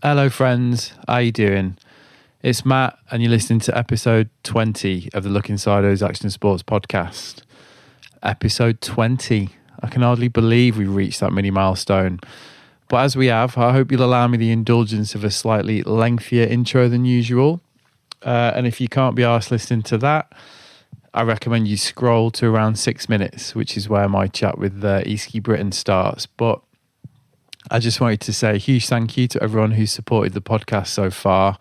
Hello friends, how you doing? It's Matt and you're listening to episode 20 of the Look Inside Those Action Sports podcast. Episode 20. I can hardly believe we've reached that mini milestone. But as we have, I hope you'll allow me the indulgence of a slightly lengthier intro than usual. And if you can't be arsed listening to that, I recommend you scroll to around 6 minutes, which is where my chat with Easkey Britton starts. But I just wanted to say a huge thank you to everyone who's supported the podcast so far.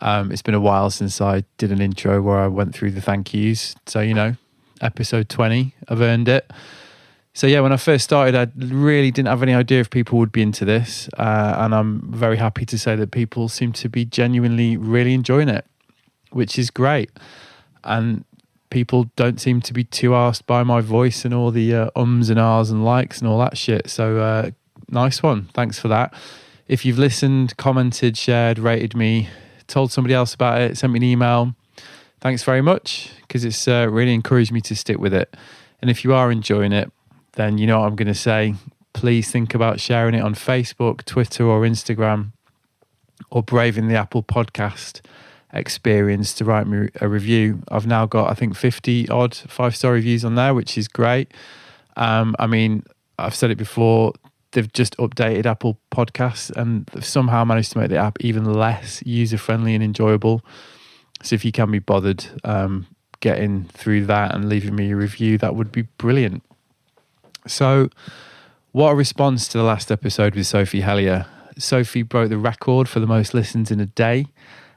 It's been a while since I did an intro where I went through the thank yous. So, episode 20, I've earned it. So yeah, when I first started, I really didn't have any idea if people would be into this. And I'm very happy to say that people seem to be genuinely really enjoying it, which is great. And people don't seem to be too arsed by my voice and all the ums and ahs and likes and all that shit. So nice one. Thanks for that. If you've listened, commented, shared, rated me, told somebody else about it, sent me an email, thanks very much, because it's really encouraged me to stick with it. And if you are enjoying it, then you know what I'm going to say. Please think about sharing it on Facebook, Twitter or Instagram, or braving the Apple podcast experience to write me a review. I've now got, I think, 50 odd 5-star reviews on there, which is great. I've said it before, they've just updated Apple Podcasts and they've somehow managed to make the app even less user-friendly and enjoyable. So if you can be bothered getting through that and leaving me a review, that would be brilliant. So what a response to the last episode with Sophie Hellier. Sophie broke the record for the most listens in a day,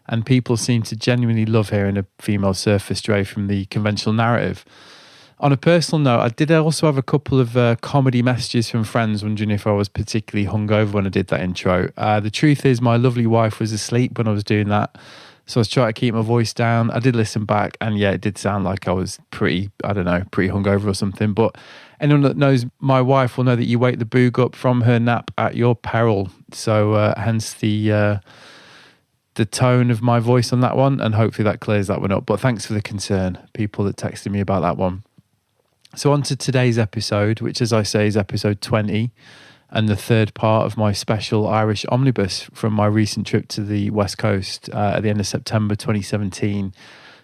and people seem to genuinely love hearing a female surfer stray from the conventional narrative. On a personal note, I did also have a couple of comedy messages from friends wondering if I was particularly hungover when I did that intro. The truth is my lovely wife was asleep when I was doing that, so I was trying to keep my voice down. I did listen back, and yeah, it did sound like I was pretty hungover or something. But anyone that knows my wife will know that you wake the boog up from her nap at your peril. So hence the tone of my voice on that one, and hopefully that clears that one up. But thanks for the concern, people that texted me about that one. So on to today's episode, which, as I say, is episode 20 and the third part of my special Irish omnibus from my recent trip to the West Coast at the end of September 2017.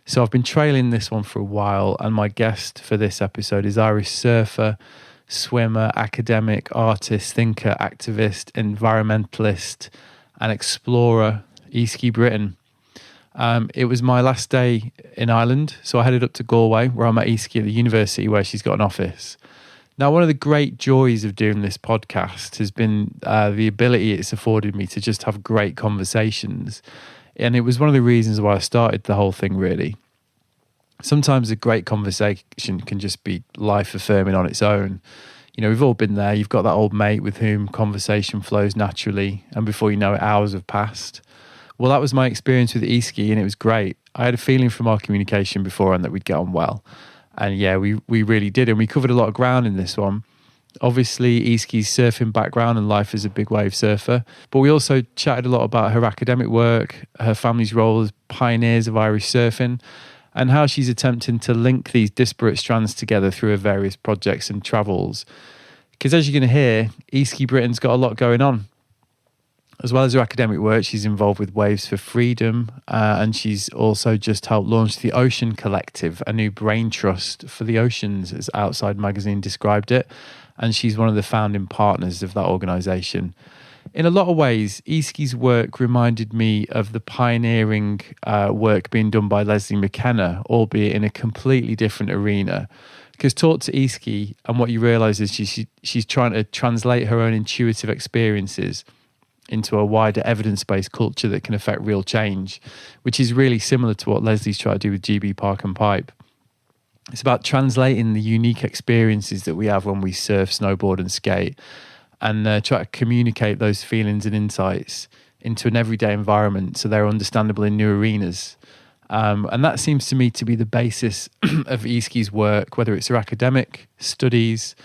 So I've been trailing this one for a while, and my guest for this episode is Irish surfer, swimmer, academic, artist, thinker, activist, environmentalist and explorer, Easkey Britton. It was my last day in Ireland, so I headed up to Galway, where I met Easkey at the university where she's got an office. Now, one of the great joys of doing this podcast has been the ability it's afforded me to just have great conversations. And it was one of the reasons why I started the whole thing, really. Sometimes a great conversation can just be life-affirming on its own. You know, we've all been there. You've got that old mate with whom conversation flows naturally, and before you know it, hours have passed. Well, that was my experience with Easkey, and it was great. I had a feeling from our communication beforehand that we'd get on well. And yeah, we really did. And we covered a lot of ground in this one. Obviously, Easkey's surfing background and life as a big wave surfer. But we also chatted a lot about her academic work, her family's role as pioneers of Irish surfing, and how she's attempting to link these disparate strands together through her various projects and travels. Because as you're going to hear, Easkey Britton's got a lot going on. As well as her academic work, she's involved with Waves for Freedom, and she's also just helped launch the Ocean Collectiv, a new brain trust for the oceans, as Outside Magazine described it, and she's one of the founding partners of that organisation. In a lot of ways, Easkey's work reminded me of the pioneering work being done by Leslie McKenna, albeit in a completely different arena. Because talk to Easkey, and what you realise is she's trying to translate her own intuitive experiences into a wider evidence-based culture that can affect real change, which is really similar to what Leslie's tried to do with GB Park and Pipe. It's about translating the unique experiences that we have when we surf, snowboard and skate, and try to communicate those feelings and insights into an everyday environment so they're understandable in new arenas. And that seems to me to be the basis of Easkey's work, whether it's her academic studies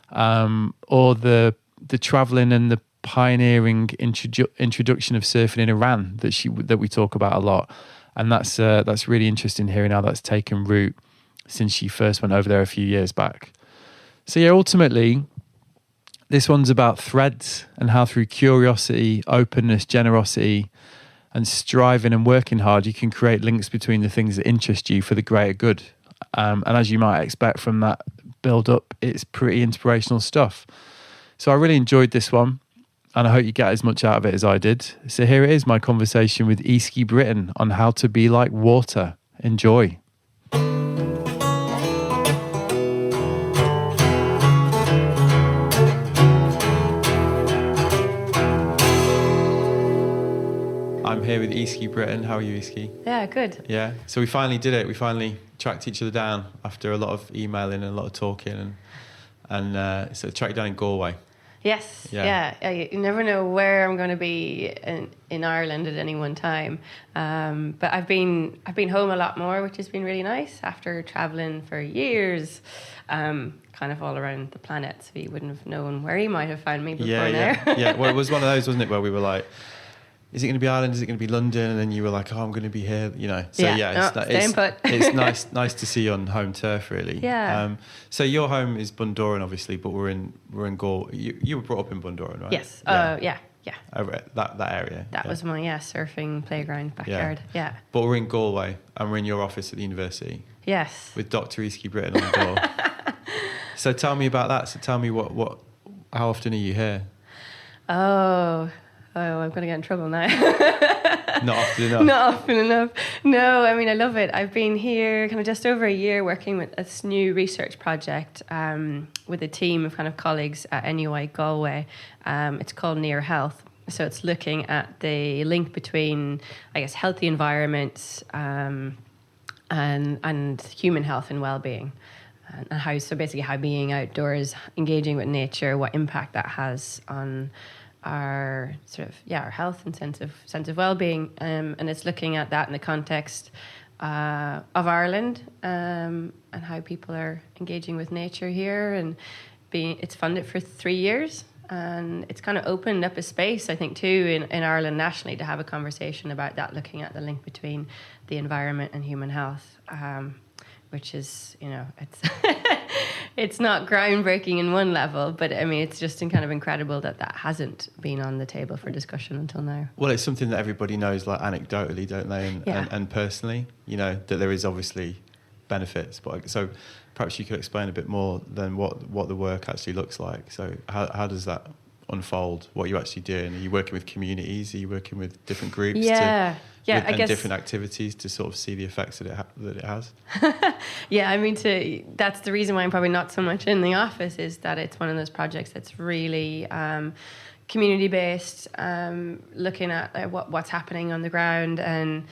or the travelling and the pioneering introduction of surfing in Iran that we talk about a lot. And that's really interesting hearing how that's taken root since she first went over there a few years back. So yeah, ultimately, This one's about threads and how through curiosity, openness, generosity, and striving and working hard, you can create links between the things that interest you for the greater good. And as you might expect from that build up, it's pretty inspirational stuff. So I really enjoyed this one, and I hope you get as much out of it as I did. So here it is, my conversation with Easkey Britton on how to be like water. Enjoy. I'm here with Easkey Britton. How are you, Easkey? Yeah, good. Yeah. So we finally did it. We finally tracked each other down after a lot of emailing and a lot of talking, and so tracked down in Galway. Yes. Yeah. You never know where I'm going to be in Ireland at any one time. But I've been home a lot more, which has been really nice after traveling for years, kind of all around the planet. So you wouldn't have known where you might have found me before now. Yeah. Well, it was one of those, wasn't it, where we were like, is it going to be Ireland? Is it going to be London? And then you were like, oh, I'm going to be here, you know. So staying put. It's nice to see you on home turf, really. Yeah. So your home is Bundoran, obviously, but we're in Galway. You were brought up in Bundoran, right? Yes. Yeah. Over that area. That was my surfing playground backyard. Yeah. But we're in Galway, and we're in your office at the university. Yes. With Dr. Easkey Britton on the door. So tell me about that. So tell me how often are you here? Oh, I'm going to get in trouble now. Not often enough. Not often enough. No, I mean, I love it. I've been here kind of just over a year working with this new research project with a team of kind of colleagues at NUI Galway. It's called Near Health. So it's looking at the link between, I guess, healthy environments and human health and well-being. And how being outdoors, engaging with nature, what impact that has on our our health and sense of well-being, and it's looking at that in the context of Ireland, and how people are engaging with nature here, and it's funded for 3 years, and it's kind of opened up a space, I think, too, in Ireland nationally to have a conversation about that, looking at the link between the environment and human health, which is, it's it's not groundbreaking in one level, but I mean, it's just kind of incredible that hasn't been on the table for discussion until now. Well, it's something that everybody knows, like anecdotally, don't they? And personally, that there is obviously benefits. But so perhaps you could explain a bit more than what the work actually looks like. So how does that unfold? What are you actually doing? Are you working with communities? Are you working with different groups? I guess different activities to sort of see the effects that it has. Yeah, I mean, that's the reason why I'm probably not so much in the office, is that it's one of those projects that's really community based, looking at what's happening on the ground, and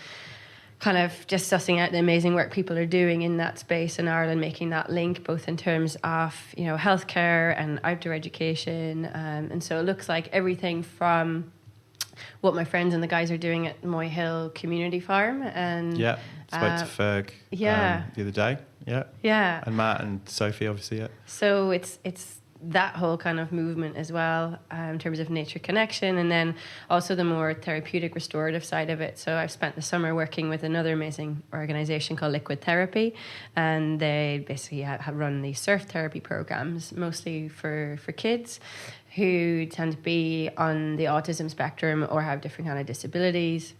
kind of just sussing out the amazing work people are doing in that space in Ireland, making that link both in terms of healthcare and outdoor education, and so it looks like everything from what my friends and the guys are doing at Moy Hill Community Farm, and spoke to Ferg the other day, and Matt and Sophie, obviously, So it's that whole kind of movement as well, in terms of nature connection, and then also the more therapeutic restorative side of it. So I've spent the summer working with another amazing organisation called Liquid Therapy, and they basically have run these surf therapy programs, mostly for kids who tend to be on the autism spectrum or have different kind of disabilities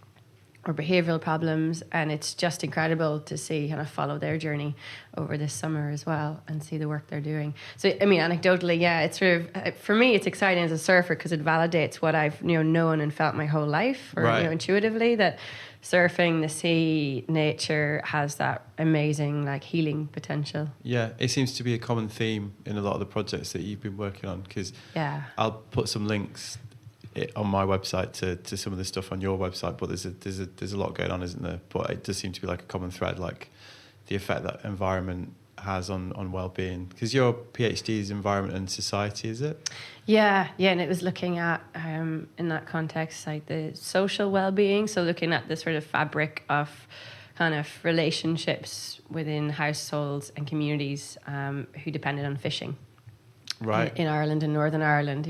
or behavioural problems, and it's just incredible to see kind of follow their journey over this summer as well and see the work they're doing. So I mean, anecdotally, it's sort of, for me, it's exciting as a surfer because it validates what I've known and felt my whole life, or intuitively, that surfing, the sea, nature has that amazing healing potential. Yeah, it seems to be a common theme in a lot of the projects that you've been working on, because I'll put some links on my website to some of the stuff on your website, but there's a lot going on, isn't there? But it does seem to be like a common thread, like the effect that environment has on well-being, because your PhD is environment and society, is it? Yeah, and it was looking at in that context, like the social well-being, so looking at the sort of fabric of kind of relationships within households and communities who depended on fishing. Right. In Ireland and Northern Ireland,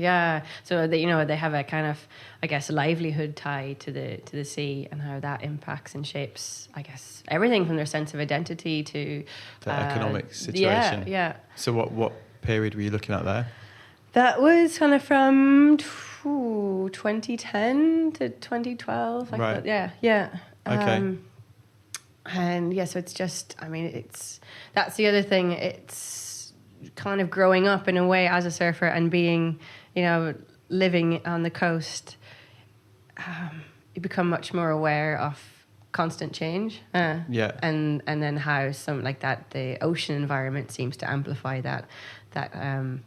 so they have a kind of, I guess, livelihood tie to the sea, and how that impacts and shapes, I guess, everything from their sense of identity to the economic situation. Yeah. So what period were you looking at there? That was kind of from 2010 to 2012. Right. Yeah. Okay. And yeah, so it's just, I mean, that's the other thing. It's kind of growing up in a way as a surfer and being, living on the coast. You become much more aware of constant change. Yeah. And then how something like that, the ocean environment seems to amplify that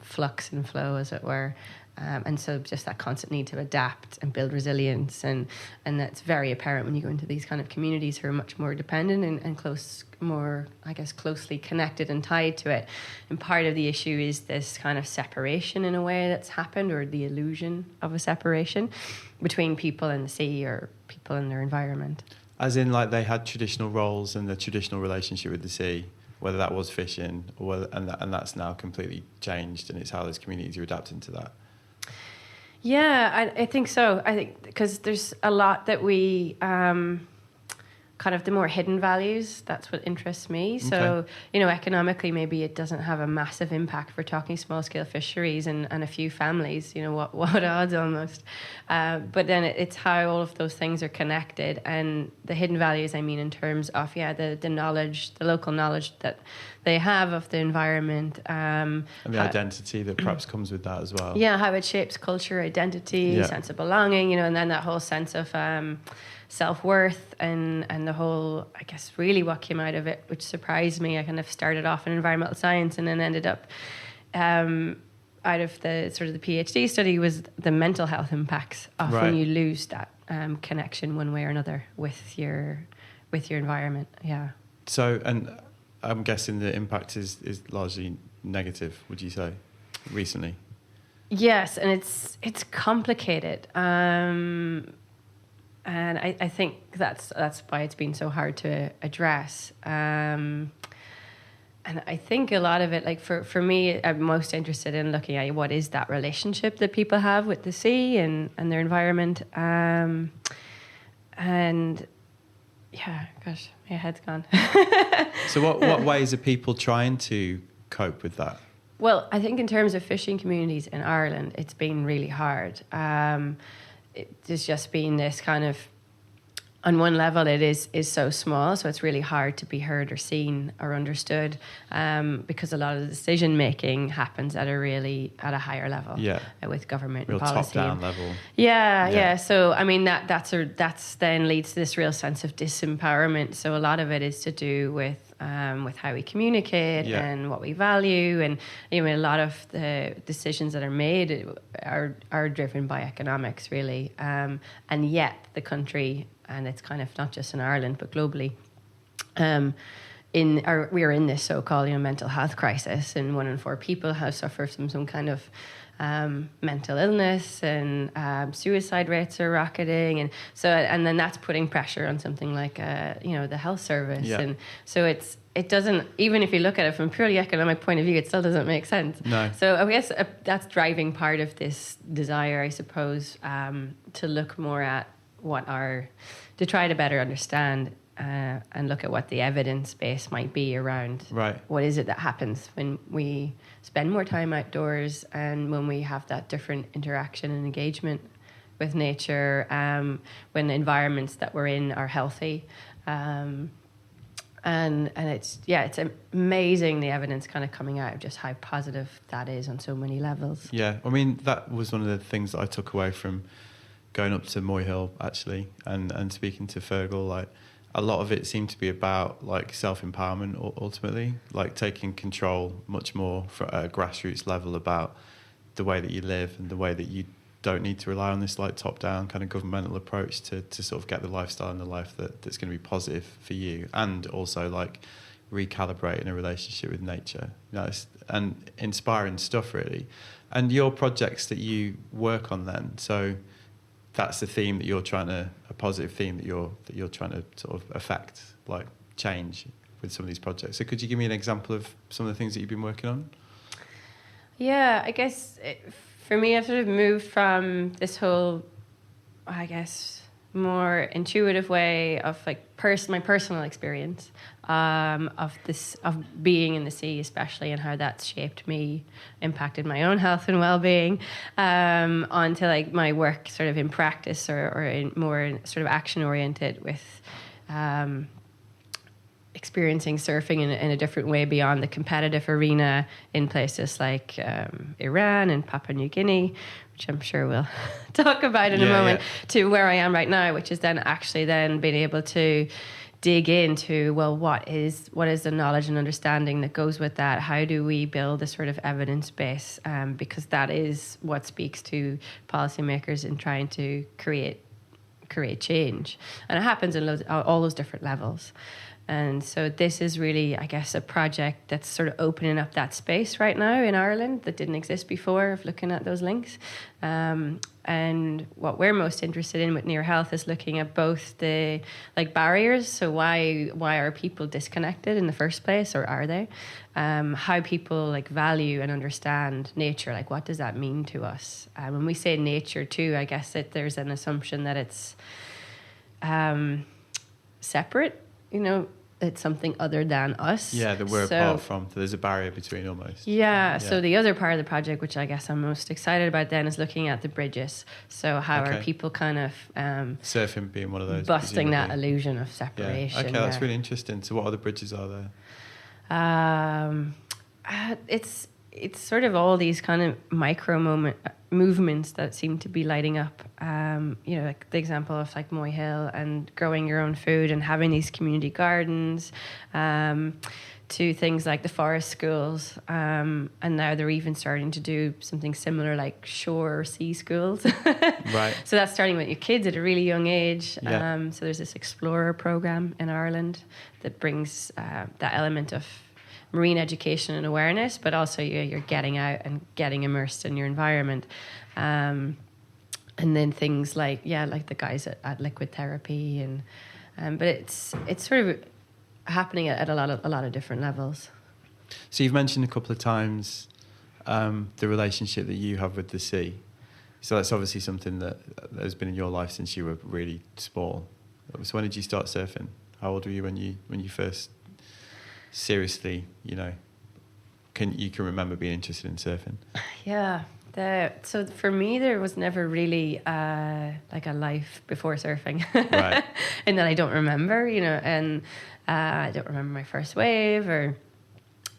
flux and flow, as it were. And so just that constant need to adapt and build resilience. And that's very apparent when you go into these kind of communities who are much more dependent and closely connected and tied to it. And part of the issue is this kind of separation in a way that's happened, or the illusion of a separation between people and the sea or people and their environment. As in, like, they had traditional roles and the traditional relationship with the sea, whether that was fishing, and that's now completely changed, and it's how those communities are adapting to that. Yeah, I think so. I think because there's a lot that we kind of the more hidden values, that's what interests me. So, economically, maybe it doesn't have a massive impact. If we're talking small-scale fisheries and a few families, what odds almost. But then it's how all of those things are connected. And the hidden values, I mean, in terms of, the knowledge, the local knowledge that they have of the environment. And the identity that perhaps comes with that as well. Yeah, how it shapes culture, identity, sense of belonging, and then that whole sense of self-worth and the whole, I guess, really what came out of it, which surprised me. I kind of started off in environmental science and then ended up out of the sort of the PhD study was the mental health impacts of when you lose that connection one way or another with your environment. Yeah. So, and I'm guessing the impact is largely negative, would you say, recently? Yes, and it's complicated. And I think that's why it's been so hard to address. And I think a lot of it, like for me, I'm most interested in looking at what is that relationship that people have with the sea and their environment. And yeah, gosh, my head's gone. So what ways are people trying to cope with that? Well, I think in terms of fishing communities in Ireland, it's been really hard. There's just been this kind of, on one level, it is so small, so it's really hard to be heard or seen or understood, because a lot of the decision making happens at a higher level, with government real and policy, top down level. Yeah. So I mean that's then leads to this real sense of disempowerment. So a lot of it is to do with how we communicate and what we value, and a lot of the decisions that are made are driven by economics, really, and yet the country. And it's kind of not just in Ireland, but globally. We are in this so-called mental health crisis, and 1 in 4 people have suffered from some kind of mental illness, and suicide rates are rocketing, and then that's putting pressure on something like the health service, and so it doesn't, even if you look at it from a purely economic point of view, it still doesn't make sense. No. So I guess that's driving part of this desire, I suppose, to look more at to try to better understand and look at what the evidence base might be around what is it that happens when we spend more time outdoors and when we have that different interaction and engagement with nature, when the environments that we're in are healthy. And it's amazing, the evidence kind of coming out of just how positive that is on so many levels. Yeah, I mean, that was one of the things that I took away from going up to Moy Hill, actually, and speaking to Fergal. Like, a lot of it seemed to be about like self-empowerment ultimately, like taking control much more at a grassroots level about the way that you live and the way that you don't need to rely on this like top-down kind of governmental approach to sort of get the lifestyle and the life that's going to be positive for you, and also like recalibrating a relationship with nature. And inspiring stuff, really. And your projects that you work on then, so that's the theme that you're trying to, a positive theme that you're trying to sort of affect, like change with some of these projects. So could you give me an example of some of the things that you've been working on? Yeah, I guess for me, I've sort of moved from this whole, I guess, more intuitive way of like my personal experience of being in the sea, especially, and how that's shaped me, impacted my own health and well-being, onto like my work sort of in practice or in more sort of action oriented with experiencing surfing in a different way beyond the competitive arena in places like Iran and Papua New Guinea, which I'm sure we'll talk about in a moment, to where I am right now, which is then actually then being able to dig into, well, what is the knowledge and understanding that goes with that? How do we build a sort of evidence base? Because that is what speaks to policymakers in trying to create change. And it happens in all those different levels. And so this is really, I guess, a project that's sort of opening up that space right now in Ireland that didn't exist before, of looking at those links. And what we're most interested in with Near Health is looking at both the like barriers. So why are people disconnected in the first place, or are they? How people like value and understand nature. Like, what does that mean to us? When we say nature too, I guess that there's an assumption that it's separate. You know, it's something other than us. Yeah, that we're apart from. So there's a barrier between almost. Yeah, so the other part of the project, which I guess I'm most excited about then, is looking at the bridges. So how are people kind of... surfing being one of those. Busting that illusion of separation. Yeah. Okay, that's really interesting. So what other bridges are there? It's sort of all these kind of micro movements that seem to be lighting up. You know, like the example of like Moy Hill and growing your own food and having these community gardens, to things like the forest schools, and now they're even starting to do something similar like shore or sea schools. Right. So that's starting with your kids at a really young age. Yeah. So there's this Explorer program in Ireland that brings that element of marine education and awareness, but also you're getting out and getting immersed in your environment. And then things like the guys at Liquid Therapy, and but it's sort of happening at a lot of different levels. So you've mentioned a couple of times the relationship that you have with the sea. So that's obviously something that has been in your life since you were really small. So when did you start surfing? How old were you when you first seriously, you know, can remember being interested in surfing? Yeah. So for me, there was never really like a life before surfing. Right. And that I don't remember, you know, and I don't remember my first wave or...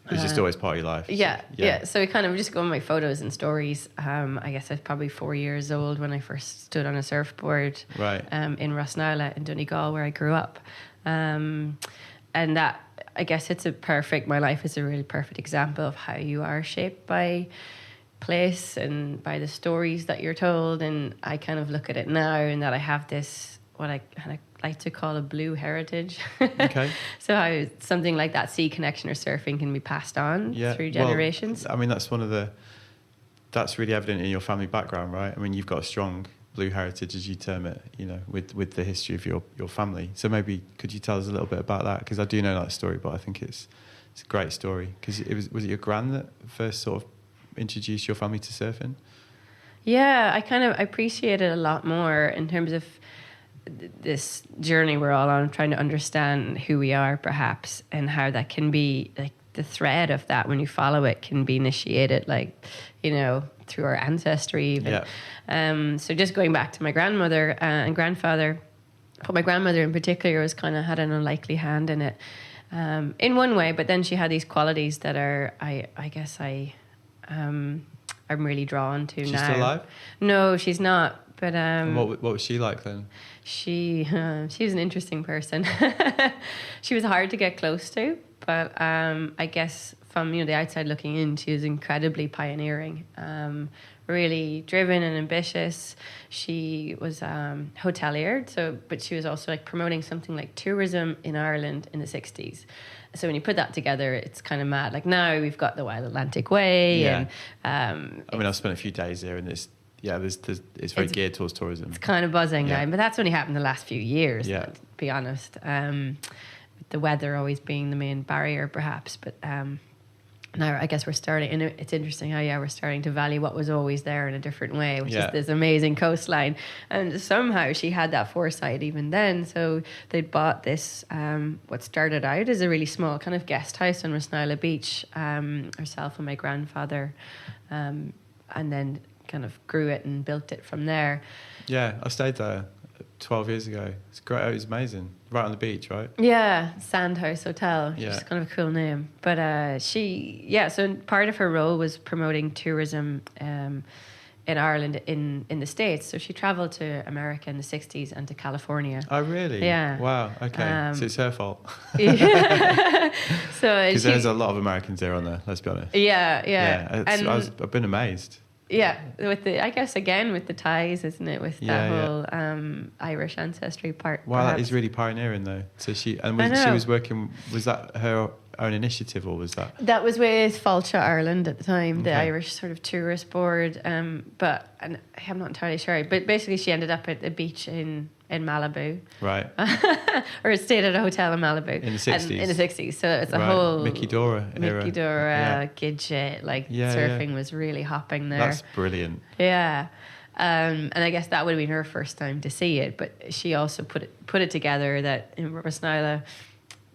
It was just always part of your life. Yeah. So we kind of just go on my photos and stories. I guess I was probably 4 years old when I first stood on a surfboard. Right. In Rossnowlagh in Donegal, where I grew up. And that, I guess my life is a really perfect example of how you are shaped by place and by the stories that you're told. And I kind of look at it now and that I have this, what I kind of like to call a blue heritage. Okay. So how something like that sea connection or surfing can be passed on through generations. Well, I mean, that's really evident in your family background, right? I mean, you've got a strong blue heritage, as you term it, you know, with the history of your family. So maybe could you tell us a little bit about that? Because I do know that story, but I think it's a great story. Because was it your gran that first sort of introduced your family to surfing? Yeah, I appreciate it a lot more in terms of this journey we're all on, trying to understand who we are, perhaps, and how that can be like the thread of that when you follow it can be initiated, like, you know, through our ancestry even. Yeah. So just going back to my grandmother and grandfather, but my grandmother in particular was kind of had an unlikely hand in it, in one way, but then she had these qualities that are, I guess I'm really drawn to now. She's still alive? No, she's not. But what was she like then? She was an interesting person. She was hard to get close to, but I guess from the outside looking in, she was incredibly pioneering, really driven and ambitious. She was hotelier, but she was also like promoting something like tourism in Ireland in the 60s. So when you put that together, it's kind of mad. Like now we've got the Wild Atlantic Way, and I mean, I've spent a few days there, and it's very geared towards tourism. It's kind of buzzing now, but that's only happened the last few years, to be honest. With the weather always being the main barrier, perhaps. But now I guess we're starting, and it's interesting how we're starting to value what was always there in a different way, which is this amazing coastline. And somehow she had that foresight even then. So they'd bought this what started out as a really small kind of guest house on Rossnowlagh Beach, herself and my grandfather, and then kind of grew it and built it from there. Yeah, I stayed there 12 years ago. It's great. It was amazing. Right on the beach, right? Yeah, Sandhouse Hotel. Yeah. It's kind of a cool name. But so part of her role was promoting tourism in Ireland, in the States. So she travelled to America in the 60s and to California. Oh, really? Yeah. Wow, okay. So it's her fault. Yeah. Because there's a lot of Americans there on there, let's be honest. Yeah. I've been amazed. Yeah, with the ties, isn't it? With that whole Irish ancestry part. Wow, perhaps. that is really pioneering, though. So she was working. Was that her own initiative, or was that? That was with Fáilte Ireland at the time, the Irish sort of tourist board. But I'm not entirely sure. But basically, she ended up at the beach in Malibu, right? Or stayed at a hotel in Malibu in the 60s. In the 60s, so it's a whole Mickey Dora, Gidget, surfing was really hopping there. That's brilliant. Yeah. And I guess that would have been her first time to see it, but she also put it together that in Rossnowlagh,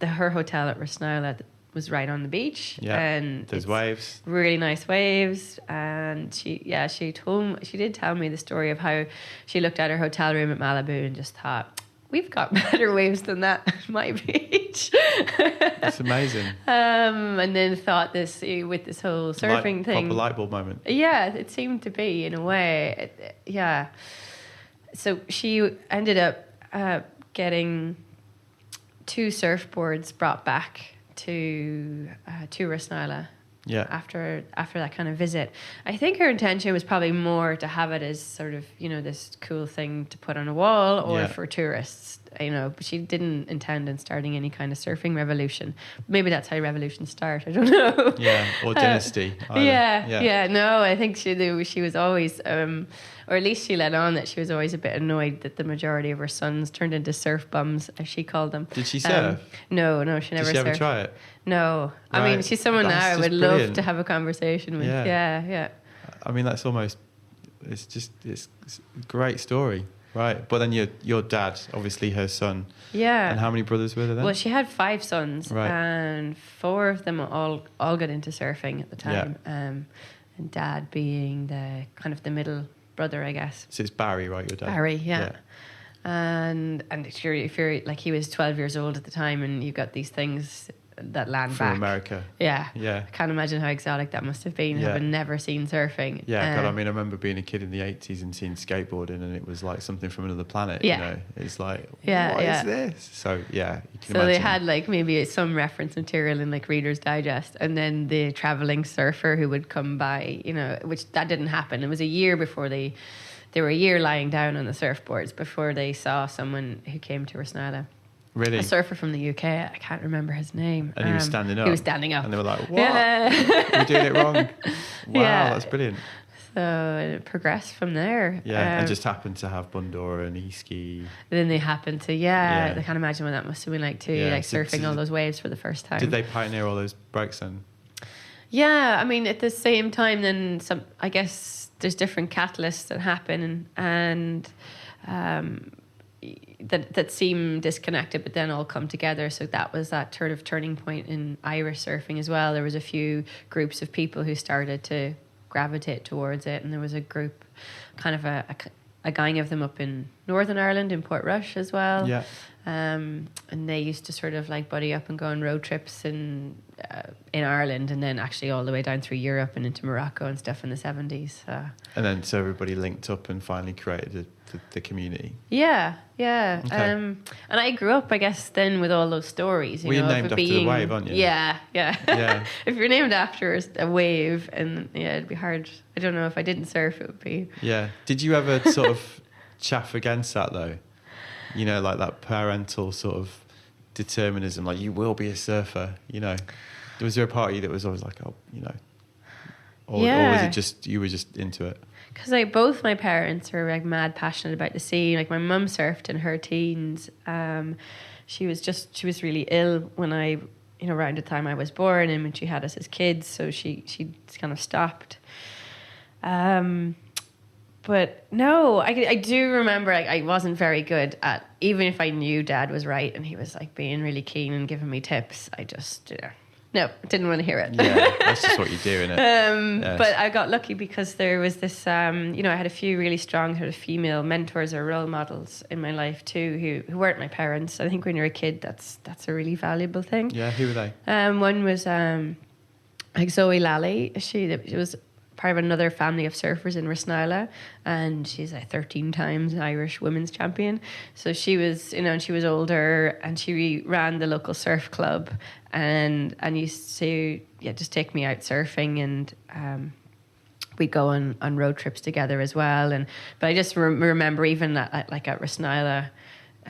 her hotel at Rossnowlagh was right on the beach, and there's waves, really nice waves. And she did tell me the story of how she looked at her hotel room at Malibu and just thought, we've got better waves than that at my beach. That's amazing. And then thought this with this whole surfing thing, proper light bulb moment. Yeah, it seemed to be in a way. So she ended up getting 2 surfboards brought back to Rossnowlagh. Yeah. After that kind of visit, I think her intention was probably more to have it as sort of, this cool thing to put on a wall or for tourists, but she didn't intend on starting any kind of surfing revolution. Maybe that's how revolutions start. I don't know. Yeah, or dynasty. No, I think she was always, or at least she let on that she was always a bit annoyed that the majority of her sons turned into surf bums, as she called them. Did she surf? No, she never surfed. Did she ever try it? No. Right. I mean, she's someone now I would love to have a conversation with. Yeah. I mean, it's a great story. Right. But then your dad, obviously her son. Yeah. And how many brothers were there then? Well, she had 5 sons. Right. And 4 of them all got into surfing at the time. Yeah. And dad being the kind of the middle brother, I guess. So it's Barry, right, your dad? Barry, yeah. And if you're like, he was 12 years old at the time, and you've got these things that land from back. America. Yeah. I can't imagine how exotic that must have been, having never seen surfing. Yeah, God, I mean, I remember being a kid in the 80s and seeing skateboarding, and it was like something from another planet, It's like, what is this? So, you can imagine. They had like maybe some reference material in like Reader's Digest, and then the travelling surfer who would come by, which that didn't happen. It was a year before they were a year lying down on the surfboards before they saw someone who came to Rossnowlagh. Really? A surfer from the UK. I can't remember his name. And he was standing up. He was standing up. And they were like, what? You're doing it wrong. Wow, that's brilliant. So it progressed from there. Yeah, and just happened to have Bundoran and Easkey. Then they happened to, I can't imagine what that must have been like too, like surfing all those waves for the first time. Did they pioneer all those breaks then? Yeah, I mean, at the same time, then I guess there's different catalysts that happen and that seem disconnected, but then all come together. So that was that sort of turning point in Irish surfing as well. There was a few groups of people who started to gravitate towards it, and there was a group, kind of a gang of them up in Northern Ireland, in Portrush as well. Yeah. And they used to sort of like buddy up and go on road trips in Ireland, and then actually all the way down through Europe and into Morocco and stuff in the 70s. And then so everybody linked up and finally created the community. Yeah. Okay. And I grew up, I guess, then with all those stories. You're named after the wave, aren't you? Yeah. If you're named after a wave, and it'd be hard. I don't know, if I didn't surf, it would be. Yeah. Did you ever sort of chaff against that though? Like that parental sort of determinism, like you will be a surfer, Was there a part of you that was always like, or was it just, you were just into it? Because both my parents were like mad passionate about the sea. Like my mum surfed in her teens. She was really ill when I around the time I was born and when she had us as kids, so she kind of stopped. But no, I do remember I wasn't very good at, even if I knew Dad was right and he was like being really keen and giving me tips, I just, no, didn't want to hear it. Yeah, that's just what you do, innit? Yes. But I got lucky because there was this, I had a few really strong sort of female mentors or role models in my life too, who weren't my parents. I think when you're a kid, that's a really valuable thing. Yeah, who were they? One was like Zoe Lally. She was part of another family of surfers in Rossnowlagh, and she's a 13 times Irish women's champion. So she was, and she was older, and she ran the local surf club, and used to just take me out surfing, and we'd go on road trips together as well. But I just remember even at Rossnowlagh,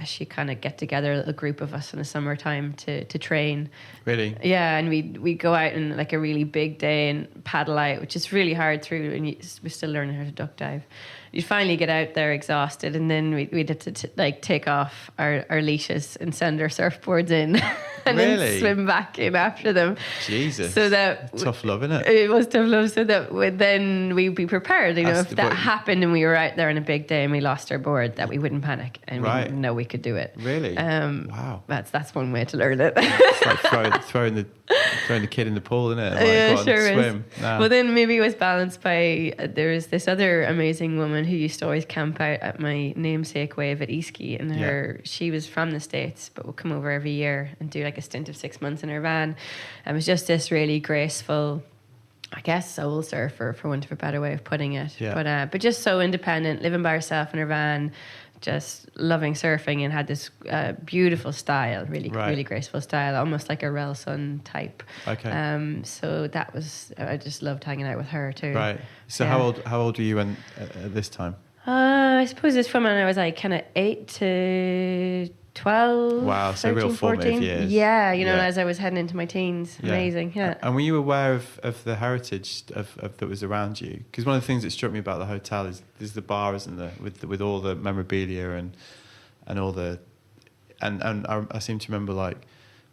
she kind of get together a group of us in the summertime to train. Really? Yeah, and we'd go out in like a really big day and paddle out, which is really hard through, and we're still learning how to duck dive. You'd finally get out there exhausted, and then we'd have to take off our leashes and send our surfboards in and then swim back in after them. Jesus. So that tough love, isn't it? It was tough love, so that then we'd be prepared, if that happened and we were out there on a big day and we lost our board, that we wouldn't panic and we didn't know we could do it. Really? Wow. That's one way to learn it. It's like throwing the kid in the pool, isn't it? Like, yeah, go on, sure swim. is. Well, then maybe it was balanced by there was this other amazing woman who used to always camp out at my namesake wave at Easkey, and she was from the States but would come over every year and do like a stint of 6 months in her van, and was just this really graceful, I guess, soul surfer, for want of a better way of putting it. Yeah. But just so independent, living by herself in her van, just loving surfing, and had this beautiful style, really graceful style, almost like a Rel Sun type. Okay. So that was, I just loved hanging out with her too. Right. So how old were you at this time? I suppose this woman, I was like kind of 8 to 12. Wow, so 13, real formative 14. years. Yeah, as I was heading into my teens. Yeah. Amazing, yeah. And were you aware of the heritage of that was around you? Because one of the things that struck me about the hotel is there's the bar, isn't there, with all the memorabilia and all the... And I seem to remember, like,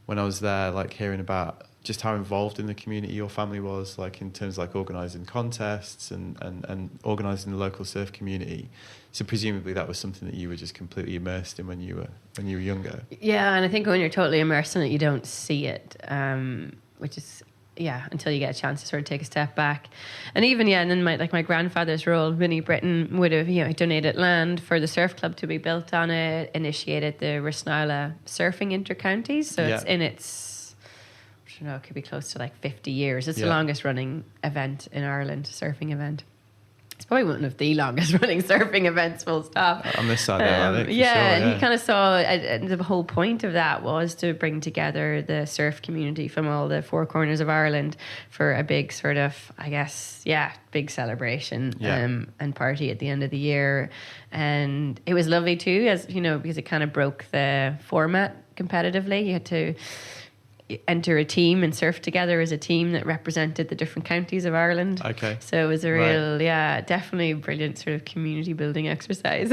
when I was there, like, hearing about just how involved in the community your family was, like, in terms of, like, organising contests and organising the local surf community. So presumably that was something that you were just completely immersed in when you were younger. Yeah, and I think when you're totally immersed in it, you don't see it, which is until you get a chance to sort of take a step back. And even and then my grandfather's role, Easkey Britton, would have donated land for the surf club to be built on it, initiated the Rossnowlagh surfing intercounties. So it's in its, I don't know, it could be close to like 50 years. It's the longest running event in Ireland, surfing event. It's probably one of the longest running surfing events, full stop. On this side of the Atlantic, and he kind of saw the whole point of that was to bring together the surf community from all the four corners of Ireland for a big sort of, I guess, big celebration and party at the end of the year. And it was lovely too, as because it kind of broke the format competitively. You had to enter a team and surf together as a team that represented the different counties of Ireland. Okay. So it was a real, definitely brilliant sort of community building exercise.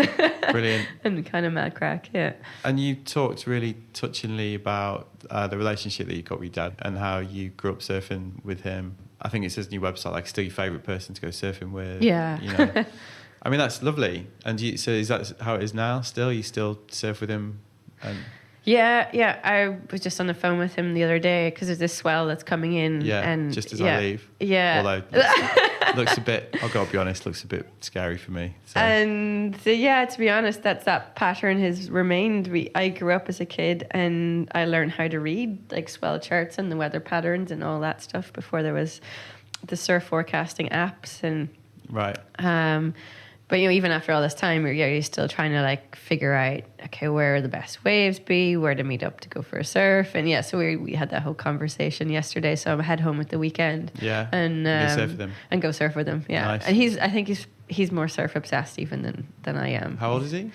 Brilliant. And kind of mad crack, And you talked really touchingly about the relationship that you got with your dad and how you grew up surfing with him. I think it says on your website, like, still your favourite person to go surfing with. Yeah. I mean, that's lovely. And so is that how it is now still? You still surf with him? Yeah. I was just on the phone with him the other day because there's this swell that's coming in. Yeah, and just as I leave. Yeah. Although looks a bit, I've got to be honest, looks a bit scary for me. So. And to be honest, that pattern has remained. I grew up as a kid and I learned how to read like swell charts and the weather patterns and all that stuff before there was the surf forecasting apps and... Right. But even after all this time, you're still trying to like figure out, okay, where the best waves be, where to meet up to go for a surf, and so we had that whole conversation yesterday. So I'm head home at the weekend, and go surf with him, and go surf with him. Yeah, nice. And I think he's more surf obsessed even than I am. How old is he?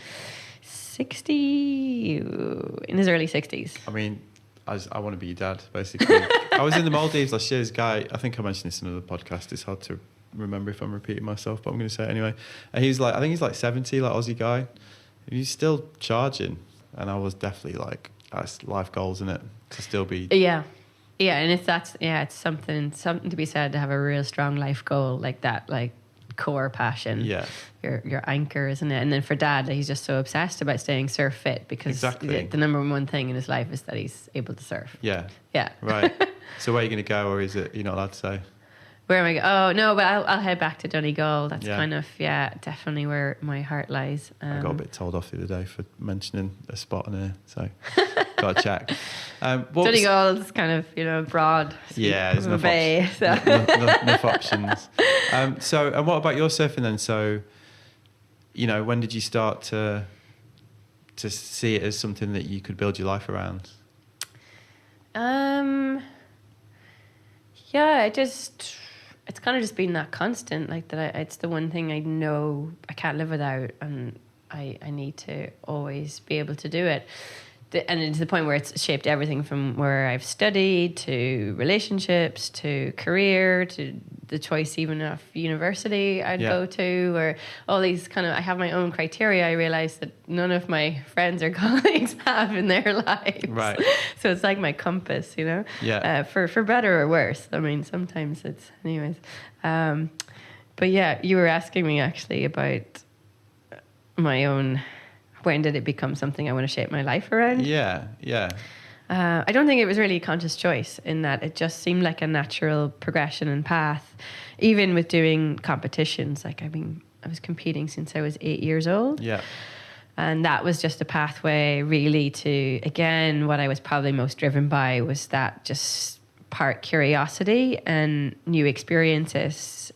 60, in his early 60s. I mean, I want to be your dad, basically. I was in the Maldives last year. This guy, I think I mentioned this in another podcast. It's hard to remember if I'm repeating myself, but I'm going to say it anyway. And he's like, I think he's like 70, like Aussie guy. And he's still charging. And I was definitely like, that's life goals, isn't it? To still be Yeah, and it's something to be said to have a real strong life goal like that, like core passion. Yeah. Your anchor, isn't it? And then for Dad, he's just so obsessed about staying surf fit because Exactly. the number one thing in his life is that he's able to surf. Yeah. Yeah. Right. So where are you going to go, or is it you're not allowed to say? Where am I going? Oh, no, but I'll head back to Donegal. That's Yeah. kind of, definitely where my heart lies. I got a bit told off the other day for mentioning a spot on here, so got to check. Donegal is kind of, broad. Yeah, there's enough, bay, enough options. So, and what about your surfing then? So, when did you start to see it as something that you could build your life around? Yeah, it's kind of just been that constant, like that. It's the one thing I know I can't live without, and I need to always be able to do it. And it's the point where it's shaped everything from where I've studied to relationships to career to the choice even of university I'd go to, or all these I have my own criteria. I realize that none of my friends or colleagues have in their lives. Right. So it's like my compass, Yeah. For better or worse. I mean, sometimes it's, anyways. But yeah, you were asking me actually about my own. When did it become something I want to shape my life around? Yeah. I don't think it was really a conscious choice, in that it just seemed like a natural progression and path. Even with doing competitions, I was competing since I was 8 years old. Yeah. And that was just a pathway really to, again, what I was probably most driven by was that just part curiosity and new experiences.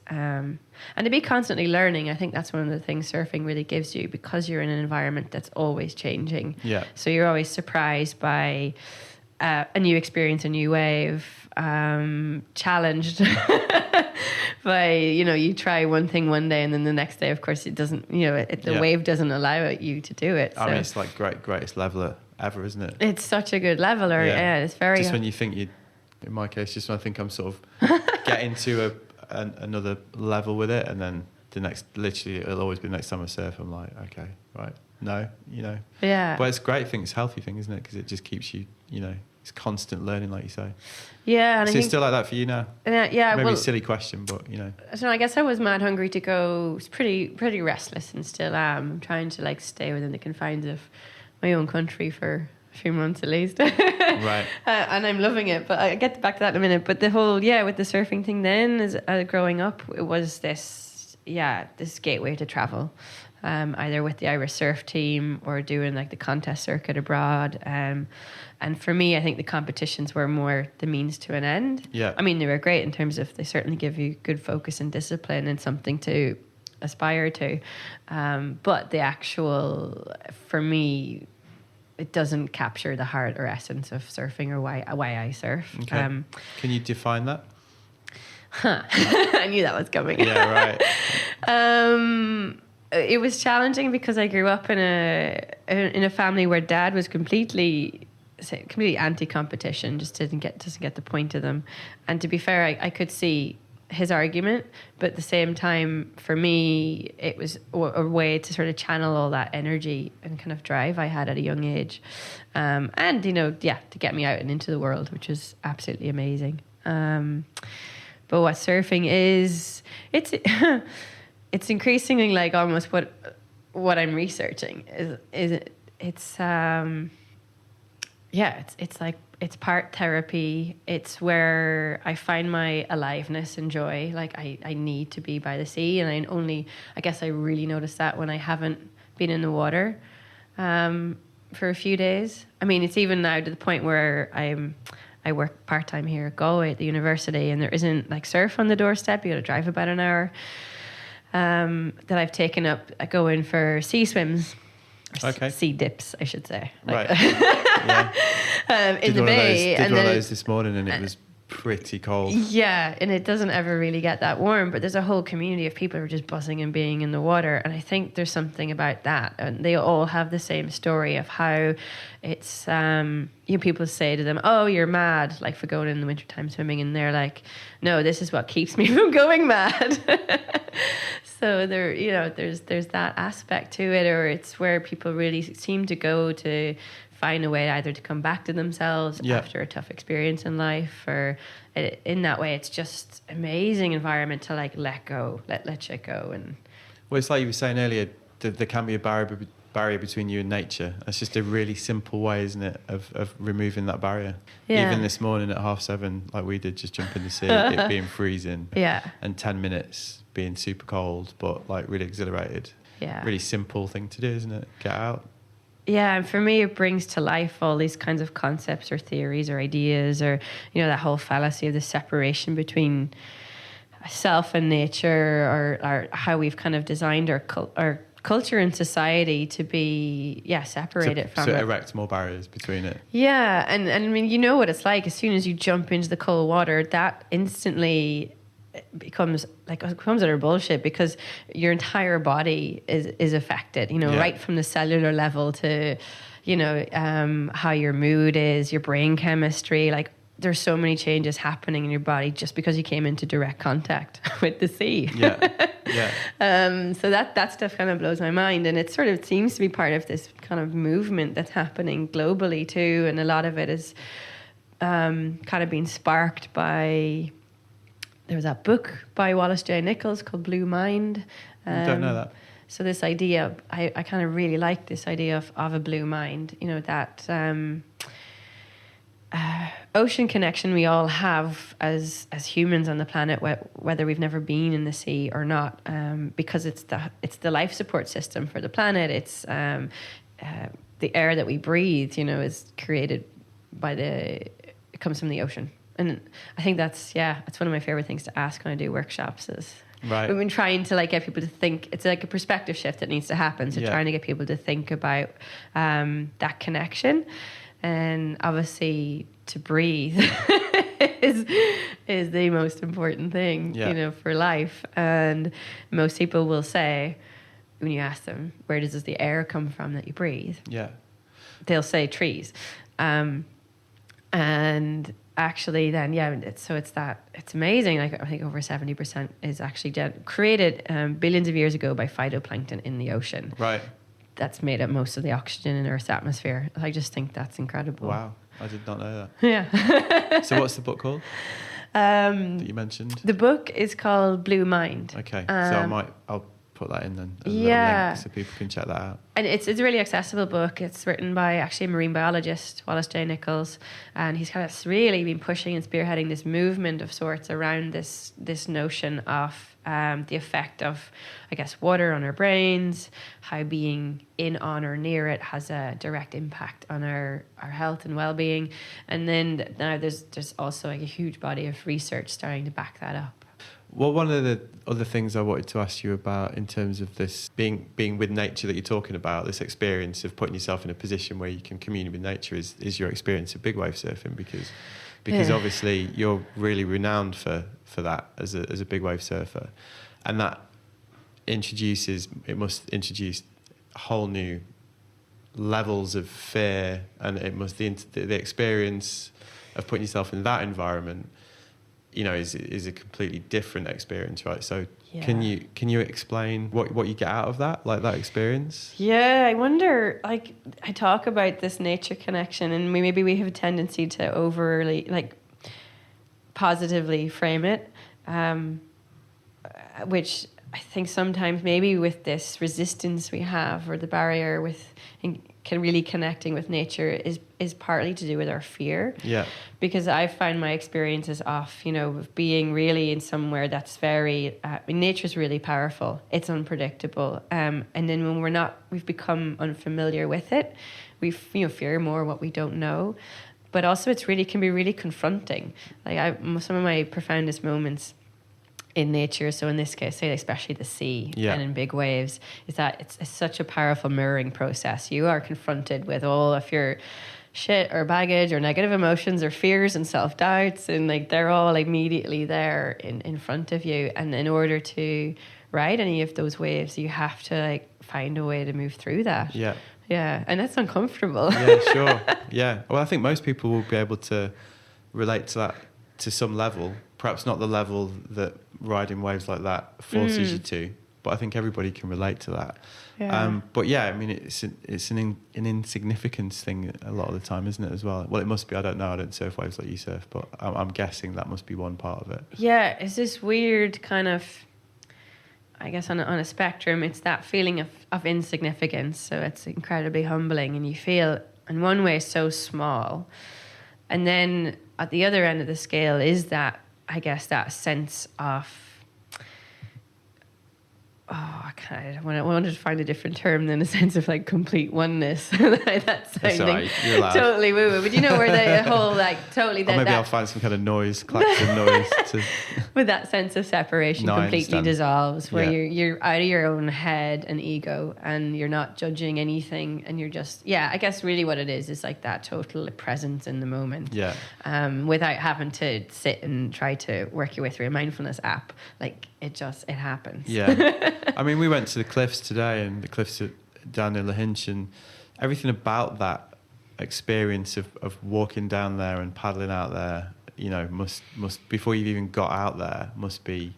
And to be constantly learning, I think that's one of the things surfing really gives you, because you're in an environment that's always changing. Yeah. So you're always surprised by a new experience, a new wave, challenged by, you try one thing one day and then the next day, of course, it doesn't, the wave doesn't allow you to do it. I mean, it's like greatest leveler ever, isn't it? It's such a good leveler. Yeah, it's very... Just when you think in my case, just when I think I'm sort of getting to another level with it, and then literally it'll always be the next time I surf, I'm like, okay, right, no, Yeah. But it's a great thing, it's a healthy thing, isn't it? Because it just keeps you, it's constant learning, like you say. Yeah. And so it's still like that for you now? Yeah. Maybe a silly question, but So I guess I was mad hungry to go. It's pretty restless, and still am. I'm trying to stay within the confines of my own country for a few months at least. Right. And I'm loving it, but I'll get back to that in a minute. But the whole, with the surfing thing then, as growing up, it was this gateway to travel, either with the Irish surf team or doing the contest circuit abroad. And for me, I think the competitions were more the means to an end. Yeah. I mean, they were great in terms of they certainly give you good focus and discipline and something to aspire to. But the actual, for me, it doesn't capture the heart or essence of surfing or why I surf. Okay. Can you define that? I knew that was coming. Yeah, right. It was challenging because I grew up in a family where Dad was completely anti-competition, just doesn't get the point of them. And to be fair, I could see his argument, but at the same time, for me, it was a way to sort of channel all that energy and kind of drive I had at a young age, and to get me out and into the world, which is absolutely amazing. But what surfing is, it's increasingly like almost what I'm researching it's like it's part therapy. It's where I find my aliveness and joy. Like I need to be by the sea, and I guess I really noticed that when I haven't been in the water for a few days. I mean, it's even now to the point where I work part-time here at Galway at the university, and there isn't surf on the doorstep. You got to drive about an hour. That I've taken up going for sea swims. Okay. Sea dips, I should say. Right. Yeah. In the bay. Did one of those this morning, and it was pretty cold. Yeah, and it doesn't ever really get that warm, but there's a whole community of people who are just buzzing and being in the water, and I think there's something about that, and they all have the same story of how it's people say to them, oh, you're mad, for going in the wintertime swimming, and they're like, no, this is what keeps me from going mad. So there's that aspect to it, or it's where people really seem to go to find a way either to come back to themselves after a tough experience in life, or in that way, it's just amazing environment to like let shit go. And well, it's like you were saying earlier, there can be a barrier between you and nature. That's just a really simple way, isn't it, of removing that barrier. Even this morning at 7:30, like we did, just jump in the sea, it being freezing, and 10 minutes being super cold, but like really exhilarated. Really simple thing to do, isn't it? Get out. Yeah, and for me, it brings to life all these kinds of concepts or theories or ideas, or, you know, that whole fallacy of the separation between self and nature, or how we've kind of designed our culture and society to be, separated from it. So erect more barriers between it. Yeah, and I mean, you know what it's like. As soon as you jump into the cold water, that instantly becomes utter bullshit, because your entire body is affected, you know, right from the cellular level to, you know, how your mood is, your brain chemistry. Like, there's so many changes happening in your body just because you came into direct contact with the sea. So that stuff kind of blows my mind, and it sort of seems to be part of this kind of movement that's happening globally too, and a lot of it is kind of being sparked by. There was that book by Wallace J. Nichols called Blue Mind. I don't know that. So this idea, I kind of really like this idea of a blue mind. You know, that ocean connection we all have as humans on the planet, whether we've never been in the sea or not, because it's the life support system for the planet. It's the air that we breathe, you know, is created it comes from the ocean. And I think that's one of my favorite things to ask when I do workshops. Is we've been trying to like get people to think. It's like a perspective shift that needs to happen. So trying to get people to think about that connection, and obviously to breathe is the most important thing, you know, for life. And most people will say, when you ask them, where does the air come from that you breathe? They'll say trees, and actually then it's amazing. Like, I think over 70% is actually created billions of years ago by phytoplankton in the ocean. That's made up most of the oxygen in Earth's atmosphere. I just think that's incredible. Wow, I did not know that. Yeah. So what's the book called that you mentioned? The book is called Blue Mind. Okay, so I'll put that in then, a little link, so people can check that out. And it's a really accessible book. It's written by actually a marine biologist, Wallace J. Nichols, and he's kind of really been pushing and spearheading this movement of sorts around this notion of the effect of, I guess, water on our brains, how being in, on, or near it has a direct impact on our health and well-being. And then now there's also like a huge body of research starting to back that up. Well, one of the other things I wanted to ask you about in terms of this being with nature that you're talking about, this experience of putting yourself in a position where you can commune with nature, is your experience of big wave surfing, because obviously you're really renowned for that as a big wave surfer, and that must introduce whole new levels of fear, and it must the experience of putting yourself in that environment, you know, is a completely different experience, right? So can you explain what you get out of that experience? Yeah, I wonder, like, I talk about this nature connection, and maybe we have a tendency to overly, like, positively frame it, which I think sometimes maybe with this resistance we have, or the barrier with really connecting with nature is partly to do with our fear. Yeah. Because I find my experiences of, you know, of being really in somewhere that's very, nature's really powerful. It's unpredictable. And then when we've become unfamiliar with it, we fear more what we don't know. But also can be really confronting. Like some of my profoundest moments in nature, so in this case, say especially the sea and in big waves, is that it's such a powerful mirroring process. You are confronted with all of your shit or baggage or negative emotions or fears and self-doubts, and like they're all immediately there in front of you. And in order to ride any of those waves, you have to like find a way to move through that. Yeah, and that's uncomfortable. Yeah, sure. Yeah. Well, I think most people will be able to relate to that to some level. Perhaps not the level that riding waves like that forces you to, but I think everybody can relate to that. Yeah. But yeah, I mean, it's an insignificance thing a lot of the time, isn't it, as well? Well, it must be. I don't know. I don't surf waves like you surf, but I'm guessing that must be one part of it. Yeah, it's this weird kind of, I guess on a spectrum, it's that feeling of insignificance. So it's incredibly humbling, and you feel in one way so small. And then at the other end of the scale is that, I guess, that sense of, I wanted to find a different term than a sense of like complete oneness. That's sounding totally woo-woo. But you know where the whole like totally that. Or maybe I'll find some kind of noise, klaxon noise. With that sense of separation completely dissolves, where you're out of your own head and ego, and you're not judging anything, and you're just I guess really what it is like that total presence in the moment. Yeah. Without having to sit and try to work your way through a mindfulness app, like it happens. Yeah. I mean, we went to the cliffs today, and the cliffs down near Lahinch, and everything about that experience of walking down there and paddling out there, you know, must before you've even got out there, must be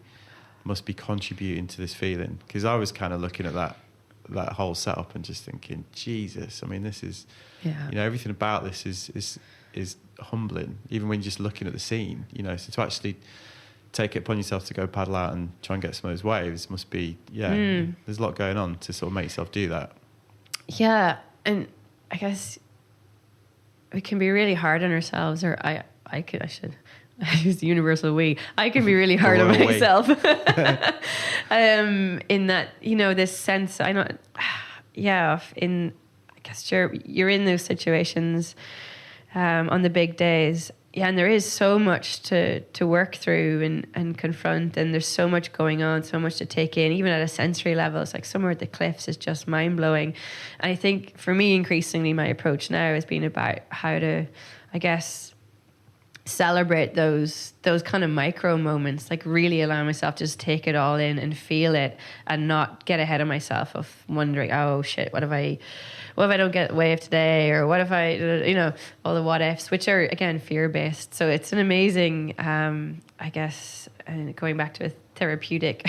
contributing to this feeling. Because I was kind of looking at that whole setup and just thinking, Jesus, I mean, this is, you know, everything about this is humbling, even when you're just looking at the scene, you know. So to actually take it upon yourself to go paddle out and try and get some of those waves must be, there's a lot going on to sort of make yourself do that. Yeah, and I guess we can be really hard on ourselves, or I should use the universal we. I can be really hard on myself. In that, you know, this sense, I guess you're in those situations on the big days. Yeah, and there is so much to work through and confront, and there's so much going on, so much to take in, even at a sensory level. It's like somewhere at the cliffs is just mind-blowing. And I think for me, increasingly, my approach now has been about how to, I guess, celebrate those kind of micro moments, like really allow myself to just take it all in and feel it, and not get ahead of myself of wondering, oh shit, what if I don't get a wave today, or what if I, you know, all the what ifs, which are again fear-based. So it's an amazing, I guess, and going back to a therapeutic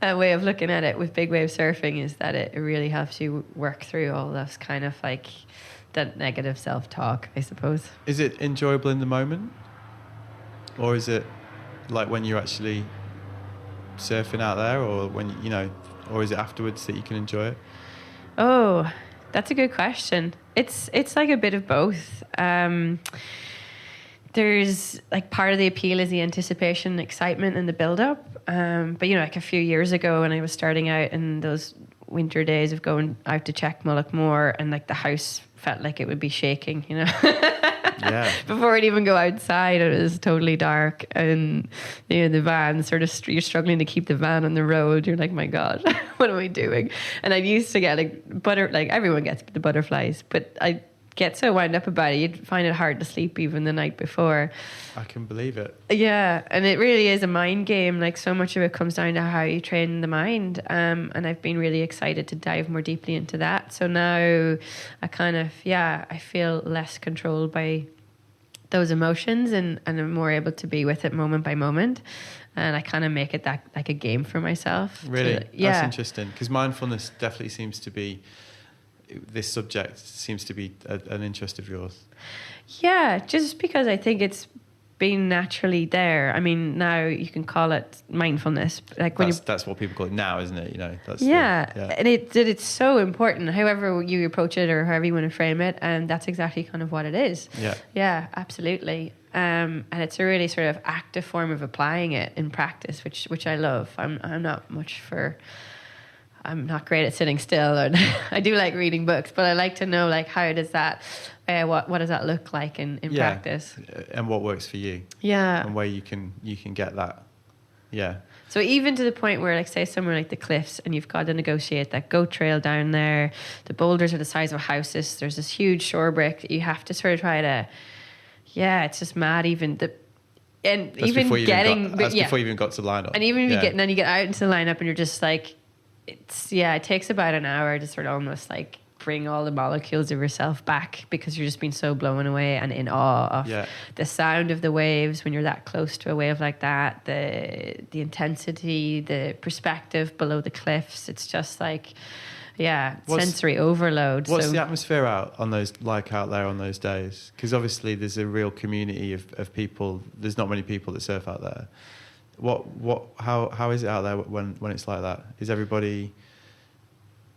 way of looking at it with big wave surfing, is that it really helps you work through all those kind of like that negative self-talk, I suppose. Is it enjoyable in the moment, or is it like when you're actually surfing out there, or when, you know, or is it afterwards that you can enjoy it? Oh, that's a good question. It's like a bit of both. There's like part of the appeal is the anticipation, excitement, and the build-up. But you know, like a few years ago when I was starting out in those winter days of going out to check Mullaghmore, and like the house felt like it would be shaking, you know. Yeah. Before it even go outside, it was totally dark, and you know, the van sort of you're struggling to keep the van on the road. You're like, my God, what am I doing? And I used to get like everyone gets the butterflies, but I get so wound up about it, you'd find it hard to sleep even the night before. I can believe it. Yeah, and it really is a mind game. Like, so much of it comes down to how you train the mind, and I've been really excited to dive more deeply into that. So now I kind of, I feel less controlled by those emotions, and I'm more able to be with it moment by moment, and I kind of make it that like a game for myself. Really? That's interesting, because mindfulness definitely seems to be, this subject seems to be an interest of yours. Yeah, just because I think it's been naturally there. I mean, now you can call it mindfulness. Like when that's what people call it now, isn't it? You know, that's and it's so important. However you approach it, or however you want to frame it, and that's exactly kind of what it is. Yeah, absolutely. And it's a really sort of active form of applying it in practice, which I love. I'm not great at sitting still, and I do like reading books, but I like to know, like, how does that, what does that look like in practice, and what works for you, and where you can get that, So even to the point where, like, say somewhere like the cliffs, and you've got to negotiate that goat trail down there, the boulders are the size of houses. There's this huge shore brick that you have to sort of try to, it's just mad. Even the. And that's even getting, before you even got to the lineup, and even if you get out into the lineup, and you're just like. It takes about an hour to sort of almost like bring all the molecules of yourself back because you're just being so blown away and in awe of the sound of the waves when you're that close to a wave like that, the intensity, the perspective below the cliffs. It's just like, sensory overload. What's the atmosphere out there on those days? Because obviously there's a real community of people. There's not many people that surf out there. How is it out there when it's like that? Is everybody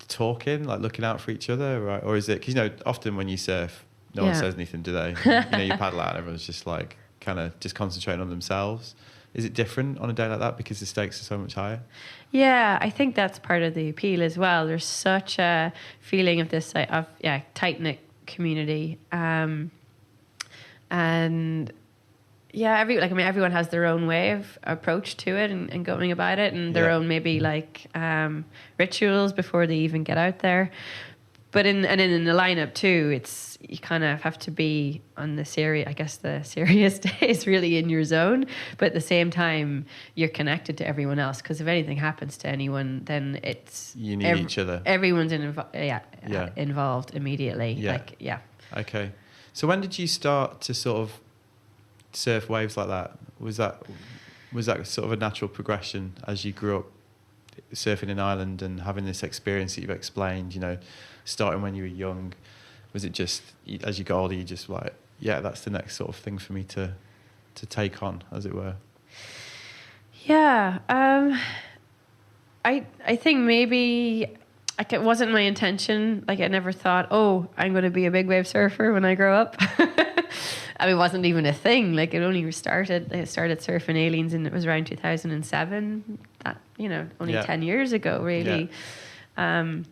talking, like looking out for each other, right? Or is it, because often when you surf, no one says anything, do they? You paddle out and everyone's just like kind of just concentrating on themselves. Is it different on a day like that because the stakes are so much higher? Yeah, I think that's part of the appeal as well. There's such a feeling of this tight-knit community, and everyone has their own way of approach to it and going about it, and their own maybe rituals before they even get out there. But in the lineup too, you kind of have to be on the serious days really in your zone, but at the same time you're connected to everyone else, because if anything happens to anyone, then you need each other. Everyone's involved immediately. Okay. So when did you start to sort of surf waves like that? Was that sort of a natural progression as you grew up surfing in Ireland and having this experience that you've explained, starting when you were young? Was it just as you got older you just like, that's the next sort of thing for me to take on, as it were? I think maybe it wasn't my intention. Like, I never thought, I'm going to be a big wave surfer when I grow up. It wasn't even a thing. Like, I started surfing Aileens, and it was around 2007. That, only 10 years ago, really. And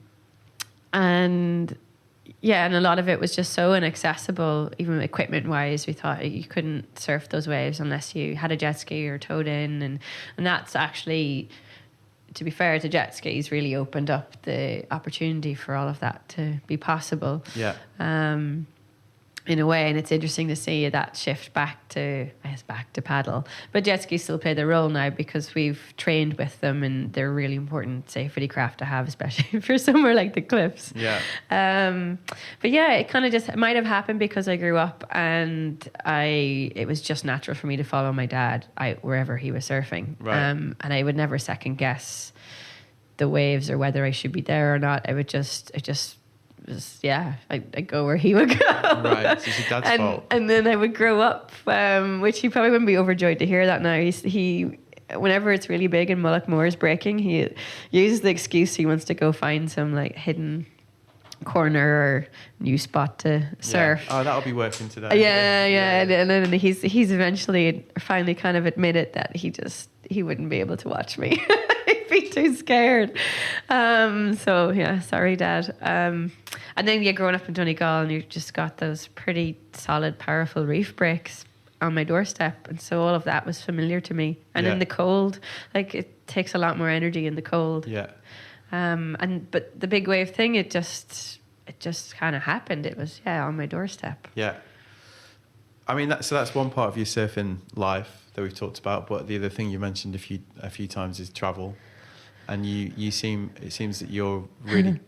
a lot of it was just so inaccessible, even equipment-wise. We thought you couldn't surf those waves unless you had a jet ski or towed in, and that's actually, to be fair to jet skis, really opened up the opportunity for all of that to be possible. In a way, and it's interesting to see that shift back to paddle. But jet skis still play their role now because we've trained with them, and they're a really important safety craft to have, especially for somewhere like the cliffs. But it kind of just might have happened because I grew up, and it was just natural for me to follow my dad wherever he was surfing. Right. And I would never second guess the waves or whether I should be there or not. I'd go where he would go. Right, so it's your dad's fault. And then I would grow up, which he probably wouldn't be overjoyed to hear that now. He whenever it's really big and Mullaghmore is breaking, he uses the excuse he wants to go find some like hidden corner or new spot to surf. Oh, that'll be working today. Yeah. And then he's eventually finally kind of admitted that he wouldn't be able to watch me. He'd be too scared. Sorry, Dad. And then growing up in Donegal, and you've just got those pretty solid, powerful reef breaks on my doorstep, and so all of that was familiar to me. And in the cold, like, it takes a lot more energy in the cold. But the big wave thing, it just kind of happened. It was on my doorstep. I mean, that's one part of your surfing life that we've talked about, but the other thing you mentioned a few times is travel. And it seems that you're really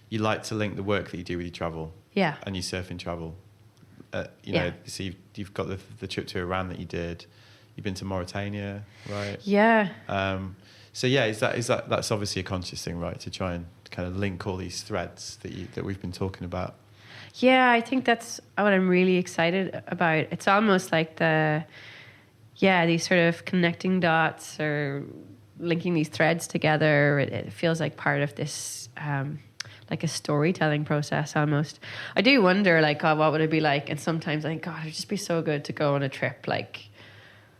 you like to link the work that you do with your travel and your surfing travel. So you've got the trip to Iran that you did. You've been to Mauritania, right? That's obviously a conscious thing, right? To try and kind of link all these threads that we've been talking about. Yeah, I think that's what I'm really excited about. It's almost like these sort of connecting dots or linking these threads together. It feels like part of this, like a storytelling process almost. I do wonder, like, what would it be like? And sometimes I think, God, it'd just be so good to go on a trip, like,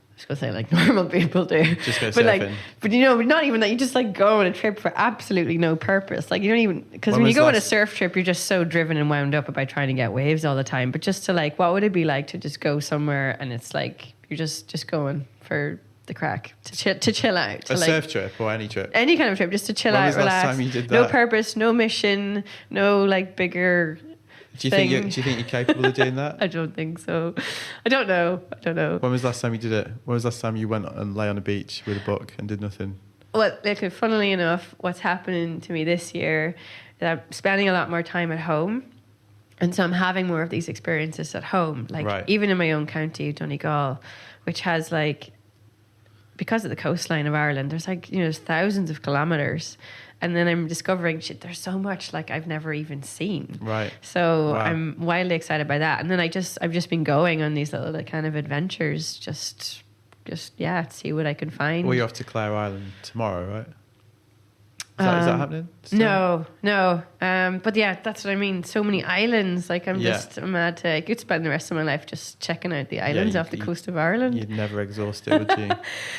I was going to say like normal people do. Just go surfing. But not even that. You just like go on a trip for absolutely no purpose. Like, you don't even, because when you go on a surf trip, you're just so driven and wound up about trying to get waves all the time. But just to like, what would it be like to just go somewhere and it's like, you're just going for the crack, to chill out. A surf trip or any trip? Any kind of trip, just to chill out, relax. When was the last time you did that? No purpose, no mission, no like bigger... Do you think you're capable of doing that? I don't think so. I don't know. When was the last time you did it? When was the last time you went and lay on a beach with a book and did nothing? Well, funnily enough, what's happening to me this year I'm spending a lot more time at home. And so I'm having more of these experiences at home, like even in my own county, Donegal, which has like, because of the coastline of Ireland, there's like, there's thousands of kilometers. And then I'm discovering, shit, there's so much like I've never even seen. Right. So I'm wildly excited by that. And then I've just been going on these little kind of adventures, just see what I can find. Well, you're off to Clare Island tomorrow, right? Is that happening? Still? No. But yeah, that's what I mean. So many islands. Like I'm mad to. I could spend the rest of my life just checking out the islands off the coast of Ireland. You'd never exhaust it, would you?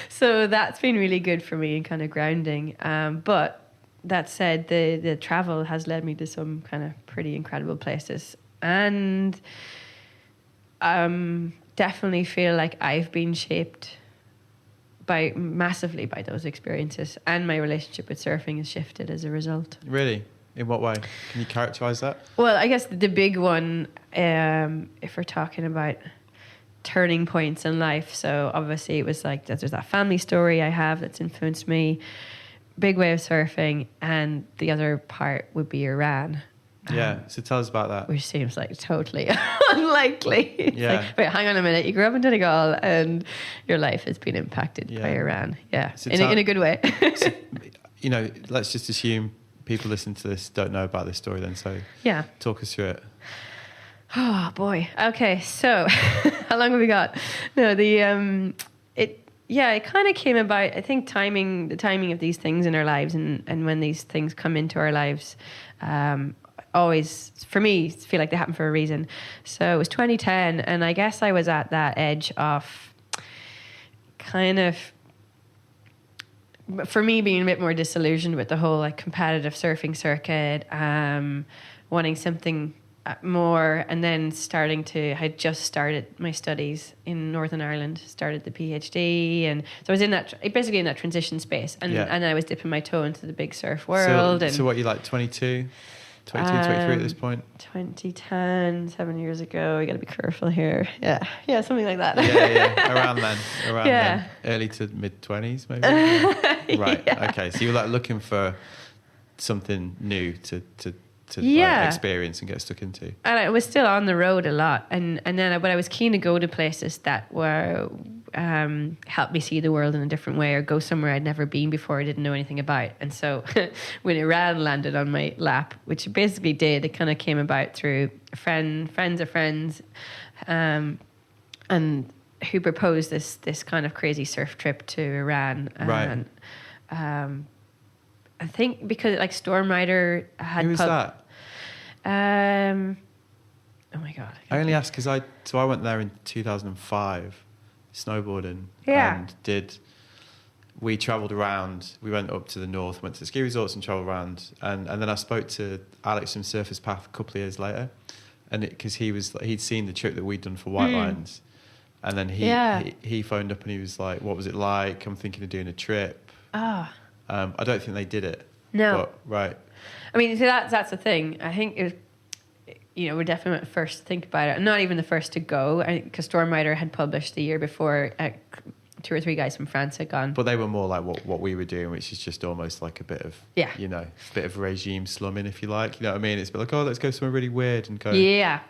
So that's been really good for me and kind of grounding. But that said, the travel has led me to some kind of pretty incredible places, and definitely feel like I've been shaped massively by those experiences, and my relationship with surfing has shifted as a result. Really? In what way? Can you characterize that? Well, I guess the big one, if we're talking about turning points in life, so obviously it was like there's that family story I have that's influenced me, big wave surfing, and the other part would be Iran. Yeah, so tell us about that. Which seems like totally unlikely. Yeah. Like, wait, hang on a minute. You grew up in Donegal and your life has been impacted by Iran. Yeah, so in a good way. So, let's just assume people listening to this don't know about this story then. So talk us through it. Oh, boy. Okay, so how long have we got? No, it kind of came about, I think, the timing of these things in our lives and when these things come into our lives, always, for me, feel like they happen for a reason. So it was 2010, and I guess I was at that edge of kind of, for me, being a bit more disillusioned with the whole like competitive surfing circuit, wanting something more, and then I had just started my studies in Northern Ireland, started the PhD, and so I was basically in that transition space, and I was dipping my toe into the big surf world. So what, you like 22, 23 at this point? 2010, 7 years ago. You got to be careful here. Yeah, something like that. Around then, early to mid 20s, maybe. Right. Yeah. Okay. So you were like looking for something new to like experience and get stuck into. And I was still on the road a lot, and then but I was keen to go to places that were help me see the world in a different way, or go somewhere I'd never been before, I didn't know anything about. And so when Iran landed on my lap, which it basically did, it kind of came about through friends of friends, and who proposed this kind of crazy surf trip to Iran. Right. And I think because like Storm Rider had... Who was that? Oh my God. I only asked because I went there in 2005 snowboarding. Yeah. And we travelled around. We went up to the north, went to the ski resorts and travelled around. And then I spoke to Alex from Surfers Path a couple of years later, and because he'd seen the trip that we'd done for White Lines. And then he phoned up and he was like, what was it like? I'm thinking of doing a trip. Ah. I don't think they did it. No. But, right. I mean, so that's the thing. I think it was, we're definitely the first to think about it. And not even the first to go, because Storm Rider had published the year before. 2 or 3 guys from France had gone. But they were more like what we were doing, which is just almost like a bit of, bit of regime slumming, if you like. You know what I mean? It's a bit like, let's go somewhere really weird and go. Yeah.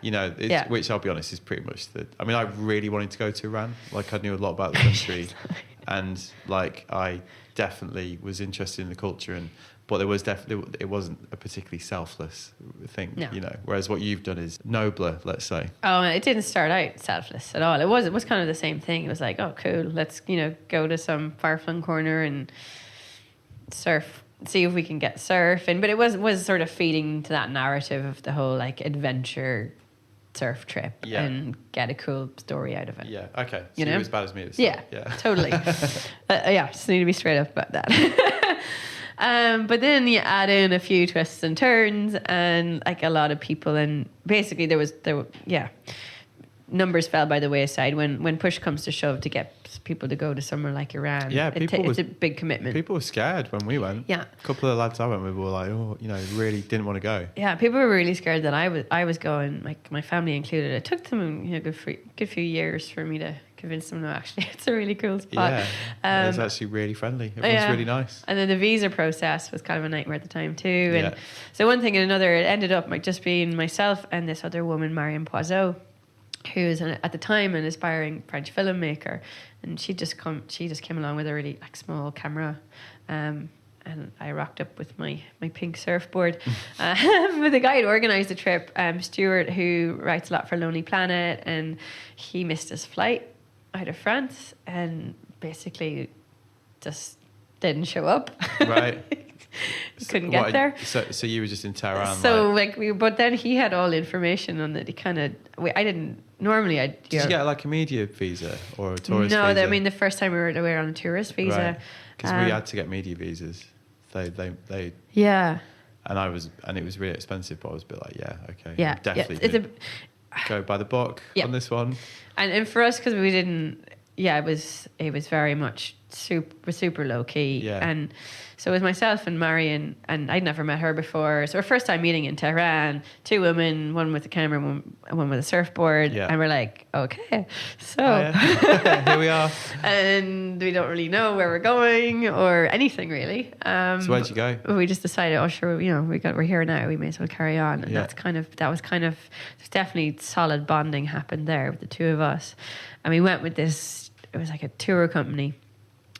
Which I'll be honest is pretty much I really wanted to go to Iran. Like, I knew a lot about the country. And like, I definitely was interested in the culture, but it wasn't a particularly selfless thing, whereas what you've done is nobler, let's say. Oh, it didn't start out selfless at all. It was kind of the same thing. It was like, oh, cool, let's go to some far-flung corner and surf, see if we can get surfing. But it was sort of feeding to that narrative of the whole like adventure surf trip and get a cool story out of it. Yeah, okay. So you're as bad as me at the start. Yeah, totally. Just need to be straight up about that. But then you add in a few twists and turns, and like a lot of people, and basically there were numbers fell by the wayside when push comes to shove to get people to go to somewhere like Iran. Yeah, it's a big commitment. People were scared when we went. Yeah. A couple of the lads I went with were like, really didn't want to go. Yeah, people were really scared that I was going, like my family included. It took them a good few years for me to convince them, no, actually, it's a really cool spot. Yeah, it's actually really friendly. Everyone's really nice. And then the visa process was kind of a nightmare at the time too. And so one thing and another, it ended up like just being myself and this other woman, Marion Poiseau, who is at the time an aspiring French filmmaker, and she just came along with a really like small camera, and I rocked up with my pink surfboard. With the guy who organised the trip, Stuart, who writes a lot for Lonely Planet, and he missed his flight out of France and basically just didn't show up. Right. Couldn't get there. So you were just in Tehran. So but then he had all the information on it. He kind of, I didn't normally. Did you get like a media visa or a tourist visa? No, I mean the first time we were on a tourist visa. Because we had to get media visas. They yeah. And it was really expensive, but I was a bit like, okay, yeah, definitely go by the book on this one. And for us, because we didn't, it was very much super low key. Yeah. And so it was myself and Marion, and I'd never met her before. So our first time meeting in Tehran, 2 women, one with a camera, one with a surfboard. Yeah. And we're like, okay, so here we are. And we don't really know where we're going or anything really. So where'd you go? We just decided, we're here now, we may as well carry on. And there's definitely solid bonding happened there with the two of us. And we went with this, it was like a tour company.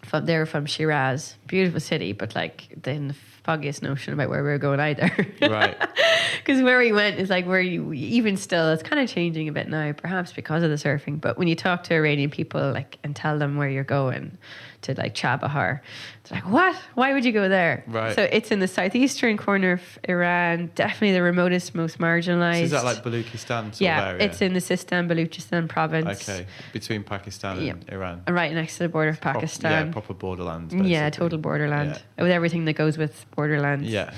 From Shiraz, beautiful city, but like then the foggiest notion about where we were going either. Right. Because where we went is like where you, even still, it's kind of changing a bit now, perhaps because of the surfing. But when you talk to Iranian people and tell them where you're going to like Chabahar, it's like, what? Why would you go there? Right. So it's in the southeastern corner of Iran, definitely the remotest, most marginalized. So is that like Baluchistan sort of area? It's in the Sistan Baluchistan province. Okay, between Pakistan and Iran. And right next to the border of Pakistan. Proper borderland. Basically. Yeah, total borderland. Yeah. With everything that goes with borderland. Yeah.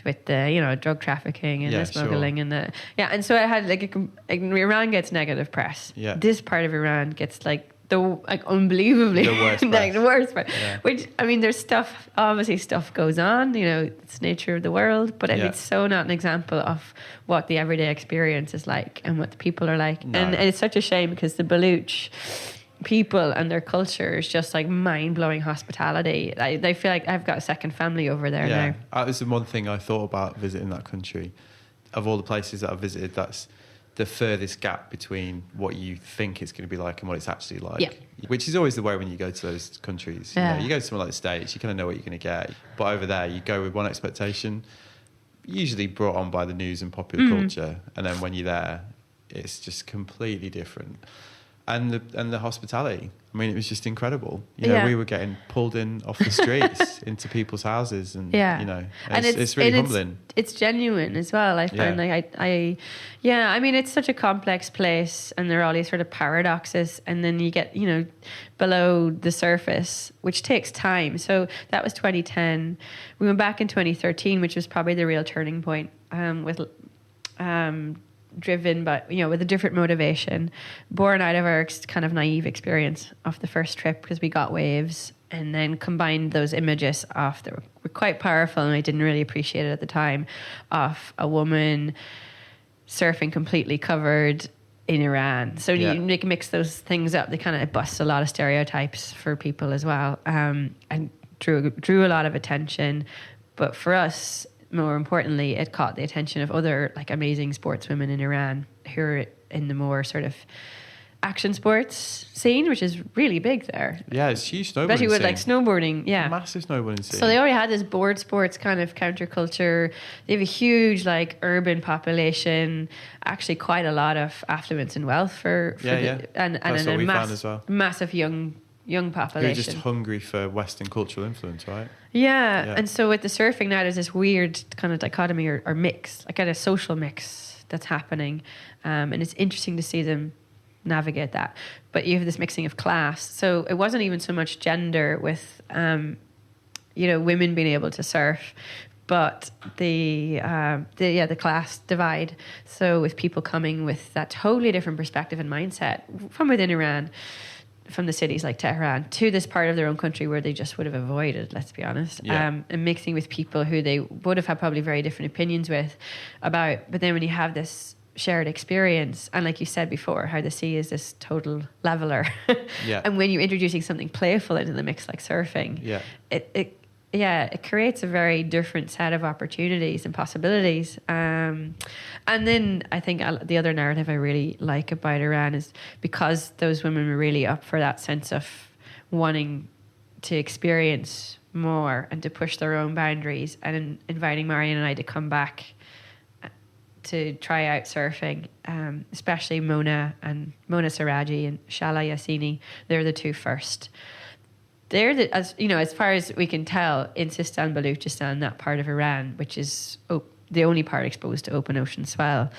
With the drug trafficking and the smuggling and and so I had Iran gets negative press. Yeah. This part of Iran gets unbelievably the worst part. Yeah. Which there's stuff goes on. It's nature of the world, but it's so not an example of what the everyday experience is like and what the people are like. No. And it's such a shame because the Baluch people and their culture is just like mind-blowing hospitality. They feel like I've got a second family over there now. That was the one thing I thought about visiting that country. Of all the places that I've visited, that's the furthest gap between what you think it's going to be like and what it's actually like. Yeah. Which is always the way when you go to those countries. Yeah. You go to somewhere like the States, you kind of know what you're going to get. But over there, you go with one expectation, usually brought on by the news and popular culture. And then when you're there, it's just completely different. And the hospitality. It was just incredible. We were getting pulled in off the streets into people's houses, and it's really humbling. It's genuine as well. I find it's such a complex place, and there are all these sort of paradoxes, and then you get below the surface, which takes time. So that was 2010. We went back in 2013, which was probably the real turning point. Driven by with a different motivation, born out of our kind of naive experience of the first trip, because we got waves and then combined those images that were quite powerful, and I didn't really appreciate it at the time, of a woman surfing completely covered in Iran. So you mix those things up, they kind of bust a lot of stereotypes for people as well, and drew a lot of attention. But for us, more importantly, it caught the attention of other amazing sportswomen in Iran who are in the more sort of action sports scene, which is really big there. Yeah, it's huge snowboarding. Especially with snowboarding, massive snowboarding scene. So they already had this board sports kind of counterculture. They have a huge urban population, actually quite a lot of affluence and wealth and that's what we found as well. Massive young population. Who are just hungry for Western cultural influence, right? Yeah. And so with the surfing now, there's this weird kind of dichotomy or mix, a social mix that's happening. And it's interesting to see them navigate that. But you have this mixing of class. So it wasn't even so much gender with, women being able to surf, but the class divide. So with people coming with that totally different perspective and mindset from within Iran, from the cities like Tehran to this part of their own country where they just would have avoided, let's be honest, and mixing with people who they would have had probably very different opinions with about. But then when you have this shared experience, and like you said before, how the sea is this total leveler, and when you're introducing something playful into the mix like surfing, it creates a very different set of opportunities and possibilities. And then I think the other narrative I really like about Iran is because those women were really up for that sense of wanting to experience more and to push their own boundaries, and inviting Marion and I to come back to try out surfing, especially Mona Siraji and Shala Yassini. They're the two first. They're as far as we can tell, in Sistan, Baluchistan, that part of Iran, which is the only part exposed to open ocean swell,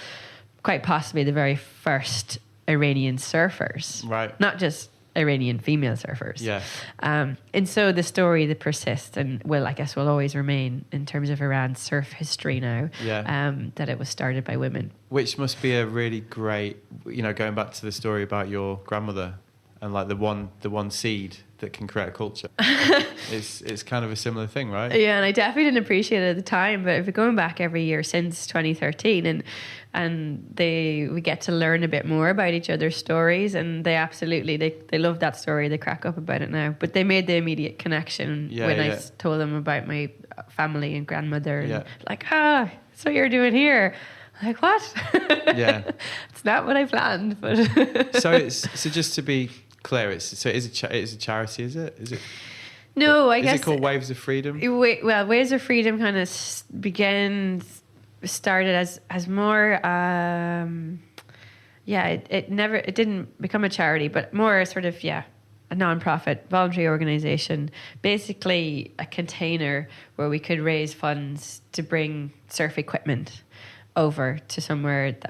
quite possibly the very first Iranian surfers, right? Not just Iranian female surfers. Yeah. And so the story that persists and will always remain in terms of Iran's surf history now, that it was started by women. Which must be a really great, going back to the story about your grandmother and like the one seed that can create a culture. It's kind of a similar thing, right? Yeah, and I definitely didn't appreciate it at the time, but if we're going back every year since 2013 and we get to learn a bit more about each other's stories, and they absolutely they love that story. They crack up about it now, but they made the immediate connection when I told them about my family and grandmother, and like, that's what you're doing here. I'm like, what? Yeah. It's not what I planned, but so just to be clear, it's a charity, is it? Is it? No, I guess. Is it called Waves of Freedom? Well, Waves of Freedom kind of started as more. It didn't become a charity, but more sort of a non-profit voluntary organization, basically a container where we could raise funds to bring surf equipment over to somewhere it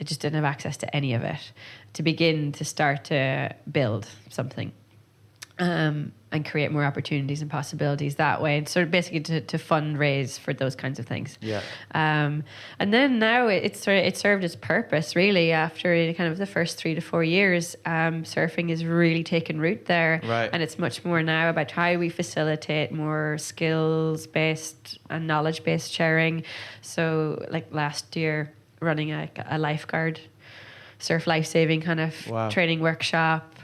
just didn't have access to any of it, to begin to start to build something, and create more opportunities and possibilities that way, and sort of basically to fundraise for those kinds of things. Yeah. And then now it served its purpose really after kind of the first 3 to 4 years. Surfing has really taken root there, right. And it's much more now about how we facilitate more skills-based and knowledge-based sharing. So like last year, running a lifeguard surf life-saving kind of training workshop,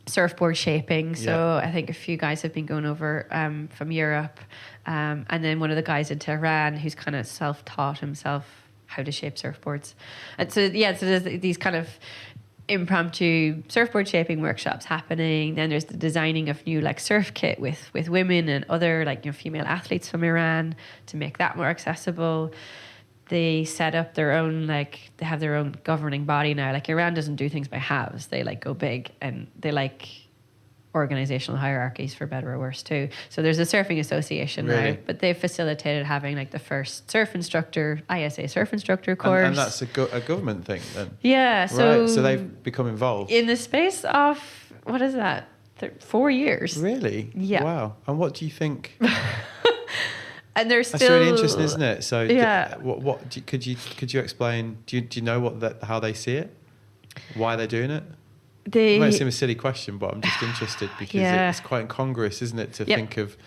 surfboard shaping. So I think a few guys have been going over from Europe, and then one of the guys in Tehran who's kind of self-taught himself how to shape surfboards. And so there's these kind of impromptu surfboard shaping workshops happening. Then there's the designing of new surf kit with women and other female athletes from Iran to make that more accessible. They set up their own, they have their own governing body now. Iran doesn't do things by halves. They go big, and they organizational hierarchies, for better or worse too. So there's a surfing association now, but they've facilitated having the first surf instructor, ISA surf instructor course. And that's a government thing then? Yeah. So they've become involved? In the space of, what is that, 4 years. Really? Yeah. Wow. And what do you think? And they're still... That's really interesting, isn't it? So could you explain, do you know how they see it? Why they're doing it? It might seem a silly question, but I'm just interested because it's quite incongruous, isn't it, to think of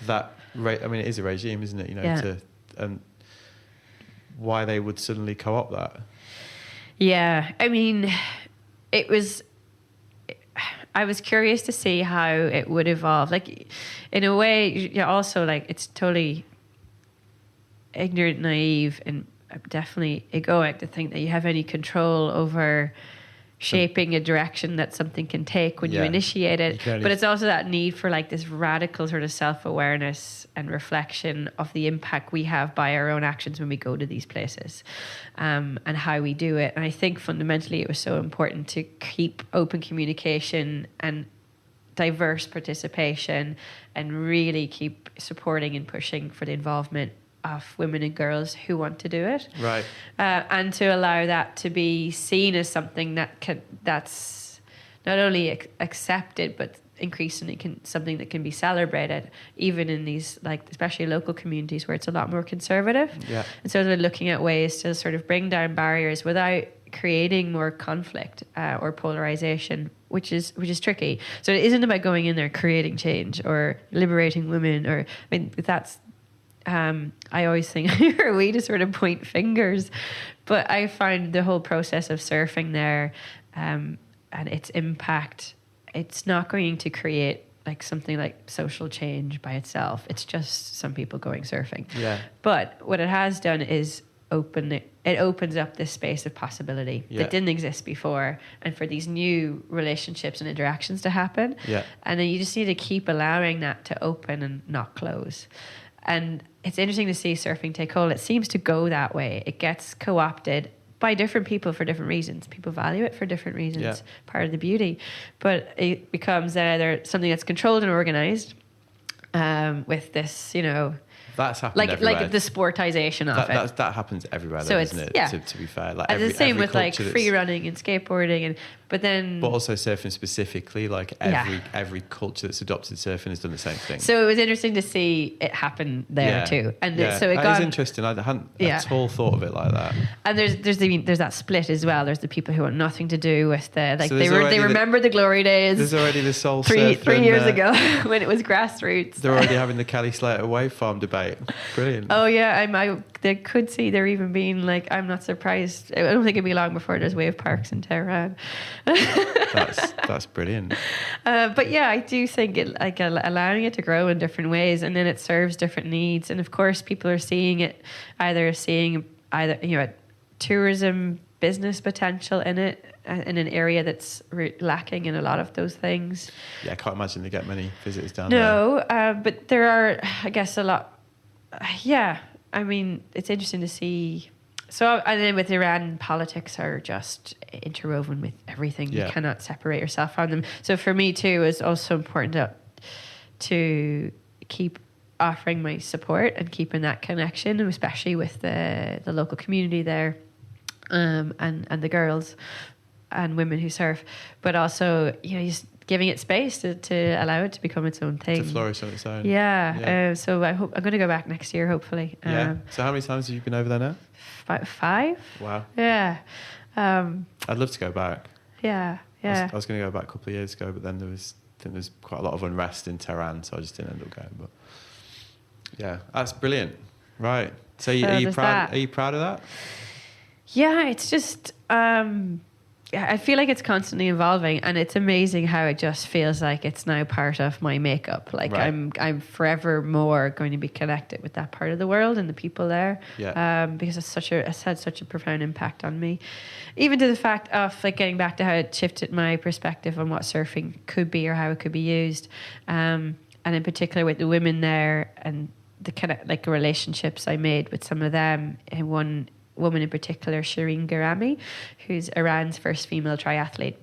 that... I mean, it is a regime, isn't it? And why they would suddenly co-opt that. Yeah. I mean, I was curious to see how it would evolve. In a way, you're also it's totally ignorant, naive, and definitely egoic to think that you have any control over shaping a direction that something can take when you initiate it. But it's also that need for this radical sort of self-awareness and reflection of the impact we have by our own actions when we go to these places, and how we do it. And I think fundamentally it was so important to keep open communication and diverse participation, and really keep supporting and pushing for the involvement of women and girls who want to do it, right? And to allow that to be seen as something that's not only accepted, but increasingly something that can be celebrated, even in these especially local communities where it's a lot more conservative. Yeah. And so they're looking at ways to sort of bring down barriers without creating more conflict or polarization, which is tricky. So it isn't about going in there creating change or liberating women, or I mean that's I always think are we to sort of point fingers, but I find the whole process of surfing there and its impact, it's not going to create like something like social change by itself. It's just some people going surfing. Yeah. But what it has done is it opens up this space of possibility that didn't exist before, and for these new relationships and interactions to happen. Yeah. And then you just need to keep allowing that to open and not close. And it's interesting to see surfing take hold. It seems to go that way. It gets co-opted by different people for different reasons. People value it for different reasons. Yeah. Part of the beauty. But it becomes either something that's controlled and organized with this, you know, that's happened like the sportization of it. That happens everywhere, So though, it's, doesn't it? yeah. To be fair, like and the same with like free running and skateboarding, but also surfing specifically. Like every culture that's adopted surfing has done the same thing. So it was interesting to see it happen there too, and so it got interesting. I hadn't at all thought of it like that. And there's that split as well. There's the people who want nothing to do with so they remember the glory days. There's already the soul three years ago when it was grassroots. They're already having the Kelly Slater wave farm debate. Brilliant. Oh yeah, they could see there even being like, I'm not surprised. I don't think it'd be long before there's wave parks in Tehran. That's brilliant. But yeah, I do think it like allowing it to grow in different ways, and then it serves different needs. And of course, people are seeing either you know, tourism business potential in it in an area that's lacking in a lot of those things. Yeah, I can't imagine they get many visitors down there. No, but there are, I guess, a lot. Yeah, I mean, it's interesting to see. So, and then with Iran, politics are just interwoven with everything. Yeah. You cannot separate yourself from them. So for me too, it's also important to keep offering my support and keeping that connection, especially with the local community there, and the girls and women who surf, but also, you know, just giving it space to allow it to become its own thing, to flourish on its own. Yeah. So I'm going to go back next year, hopefully. So how many times have you been over there now? 5. Wow. Yeah. I'd love to go back. Yeah. I was going to go back a couple of years ago, but then there's quite a lot of unrest in Tehran, so I just didn't end up going. But yeah, that's brilliant. Right. So are you proud? Are you proud of that? Yeah, it's just. I feel like it's constantly evolving, and it's amazing how it just feels like it's now part of my makeup. Like right. I'm forever more going to be connected with that part of the world and the people there. Yeah. Because it's had such a profound impact on me. Even to the fact of like getting back to how it shifted my perspective on what surfing could be or how it could be used. And in particular with the women there and the kind of like relationships I made with some of them. And one woman in particular, Shireen Garami, who's Iran's first female triathlete.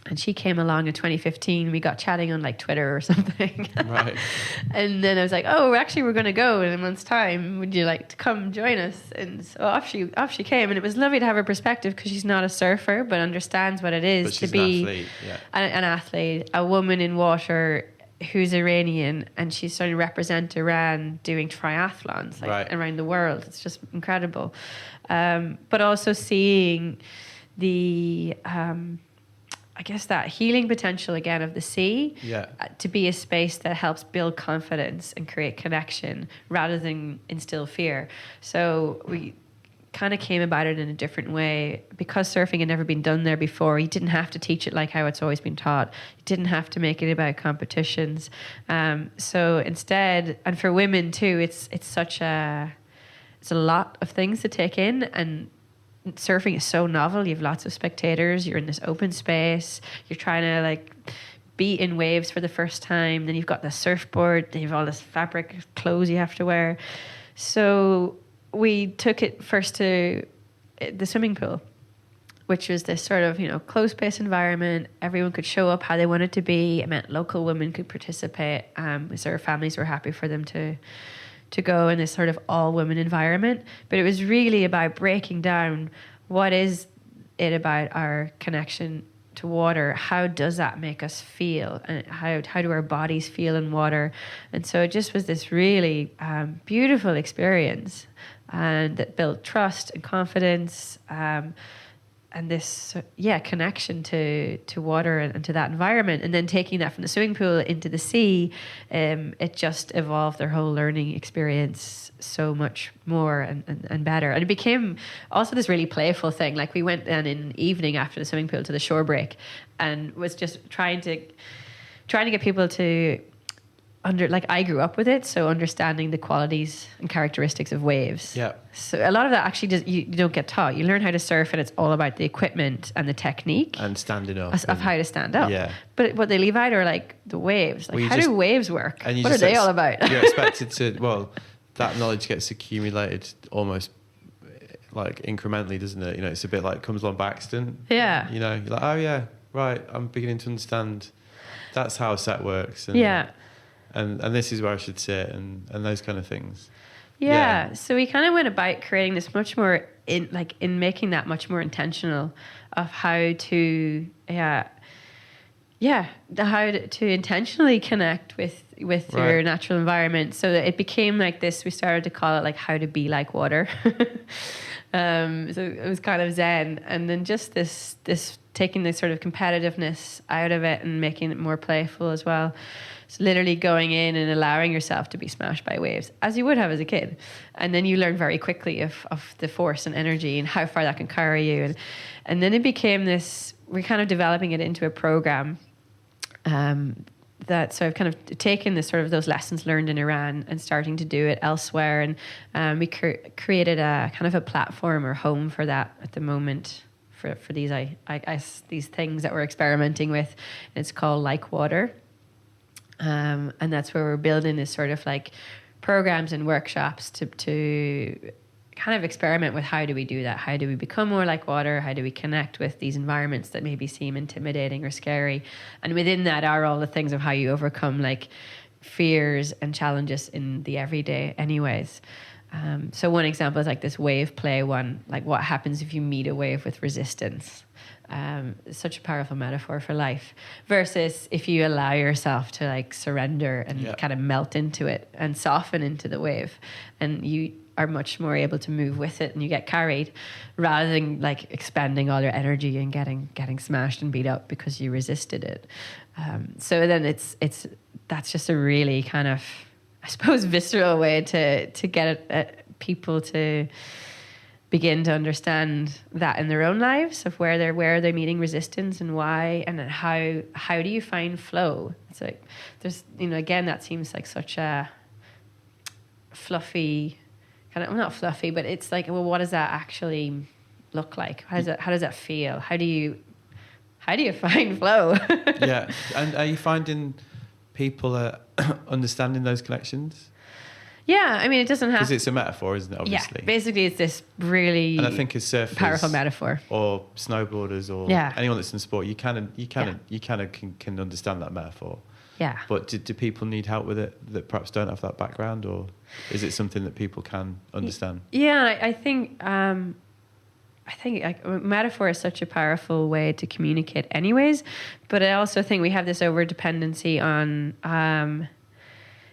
And she came along in 2015. We got chatting on like Twitter or something. Right. And then I was like, oh, we're going to go in a month's time. Would you like to come join us? And so off she came. And it was lovely to have her perspective because she's not a surfer, but understands what it is to be an athlete, a woman in water who's Iranian, and she's starting to represent Iran doing triathlons around the world. It's just incredible. But also seeing the, I guess that healing potential again of the sea to be a space that helps build confidence and create connection rather than instill fear. So we kind of came about it in a different way because surfing had never been done there before. You didn't have to teach it like how it's always been taught. You didn't have to make it about competitions. So instead, and for women too, it's a lot of things to take in, and surfing is so novel. You have lots of spectators. You're in this open space. You're trying to like be in waves for the first time. Then you've got the surfboard. Then you've all this fabric clothes you have to wear. So we took it first to the swimming pool, which was this sort of, you know, closed space environment. Everyone could show up how they wanted to be. It meant local women could participate. So our families were happy for them to go in this sort of all-women environment. But it was really about breaking down what is it about our connection to water. How does that make us feel? And how do our bodies feel in water? And so it just was this really beautiful experience, and that built trust and confidence. this connection to water and to that environment, and then taking that from the swimming pool into the sea, it just evolved their whole learning experience so much more and better. And it became also this really playful thing. Like, we went then in the evening after the swimming pool to the shore break, and was just trying to get people to I grew up with it, so understanding the qualities and characteristics of waves. Yeah. So a lot of that actually you don't get taught. You learn how to surf, and it's all about the equipment and the technique And standing up. of how to stand up. Yeah. But what they leave out are like the waves. Like, how do waves work? And what are they all about? You're expected to, that knowledge gets accumulated almost like incrementally, doesn't it? You know, it's a bit like comes along by accident. Yeah. You know, you're like, oh yeah, right, I'm beginning to understand that's how a set works. And, yeah. And this is where I should sit, and those kind of things. Yeah. So we kind of went about creating this much more in making that much more intentional of how to intentionally connect with your natural environment, so that it became like this. We started to call it like how to be like water. So it was kind of zen, and then just this taking the sort of competitiveness out of it and making it more playful as well. So literally going in and allowing yourself to be smashed by waves, as you would have as a kid. And then you learn very quickly of the force and energy and how far that can carry you. And then it became this, we're kind of developing it into a program so I've kind of taken this sort of those lessons learned in Iran and starting to do it elsewhere. And we created a kind of a platform or home for that at the moment for these, these things that we're experimenting with. It's called Like Water. And that's where we're building this sort of like programs and workshops to kind of experiment with how do we do that? How do we become more like water? How do we connect with these environments that maybe seem intimidating or scary? And within that are all the things of how you overcome like fears and challenges in the everyday anyways. So one example is like this wave play one, like what happens if you meet a wave with resistance? Such a powerful metaphor for life, versus if you allow yourself to like surrender and kind of melt into it and soften into the wave, and you are much more able to move with it and you get carried, rather than like expending all your energy and getting smashed and beat up because you resisted it. So then that's just a really kind of, I suppose, visceral way to get at people to begin to understand that in their own lives, of where they're meeting resistance and why, and how do you find flow? It's like there's, again, that seems like such a fluffy kind of, well, not fluffy, but it's like, well, what does that actually look like? How does that feel? How do you find flow? Yeah. And are you finding people understanding those connections? Yeah, I mean, it doesn't have... Because it's a metaphor, isn't it, obviously? Yeah, basically it's this really... And I think as surfers... powerful metaphor. Or snowboarders or anyone that's in sport, you kind of can understand that metaphor. Yeah. But do people need help with it that perhaps don't have that background, or is it something that people can understand? Yeah, I think like, metaphor is such a powerful way to communicate anyways, but I also think we have this over-dependency on...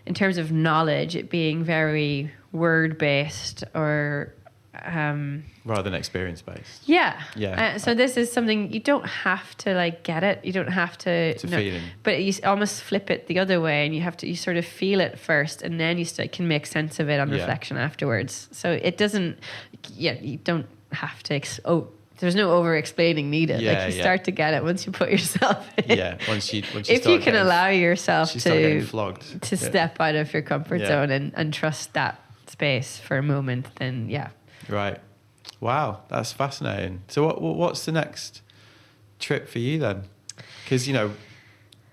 in terms of knowledge, it being very word-based or... rather than experience-based. Yeah. Yeah. So this is something, you don't have to like get it. You don't have to... It's a feeling. But you almost flip it the other way, and you sort of feel it first, and then you can make sense of it on reflection afterwards. So it doesn't... Yeah, you don't have to... There's no over-explaining needed. You start to get it once you put yourself in. Yeah, once you if you can allow yourself to step out of your comfort zone and trust that space for a moment, then Right. Wow, that's fascinating. So what's the next trip for you then? Because,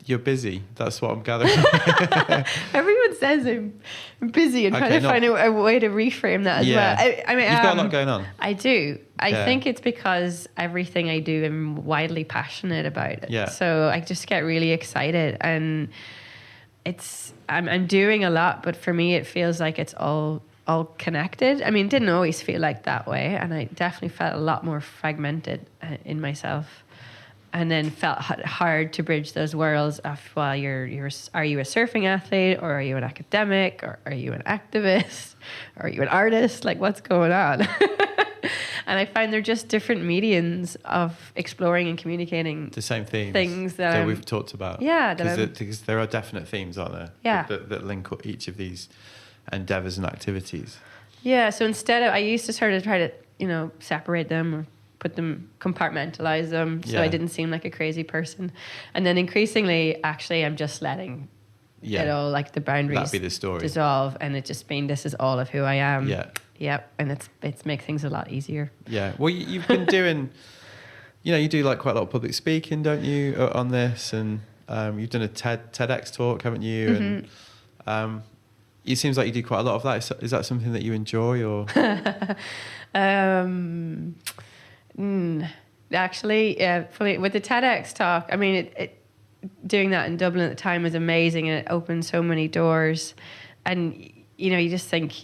you're busy. That's what I'm gathering. Everyone says I'm busy and trying to find a way to reframe that as well. I mean, you've got a lot going on. I do. I think it's because everything I do, I'm widely passionate about it. Yeah. So I just get really excited, and I'm doing a lot, but for me, it feels like it's all connected. I mean, it didn't always feel like that way, and I definitely felt a lot more fragmented in myself. And then felt hard to bridge those worlds of, well, are you a surfing athlete, or are you an academic, or are you an activist, or are you an artist? Like, what's going on? And I find they're just different mediums of exploring and communicating the same things that we've talked about. Yeah, because there are definite themes, aren't there? Yeah, that link up each of these endeavours and activities. Yeah. So instead of, I used to sort of try to, separate them or put them, compartmentalize them, so I didn't seem like a crazy person. And then increasingly, actually, I'm just letting it all, like the boundaries, that'd be the story, dissolve, and it just being, this is all of who I am. Yeah. Yep. And it's make things a lot easier. Yeah. Well, you've been doing, you do like quite a lot of public speaking, don't you, on this, and you've done a TEDx talk, haven't you? Mm-hmm. And it seems like you do quite a lot of that. Is that something that you enjoy, or? Actually, fully, with the TEDx talk, I mean, it doing that in Dublin at the time was amazing, and it opened so many doors. And you just think,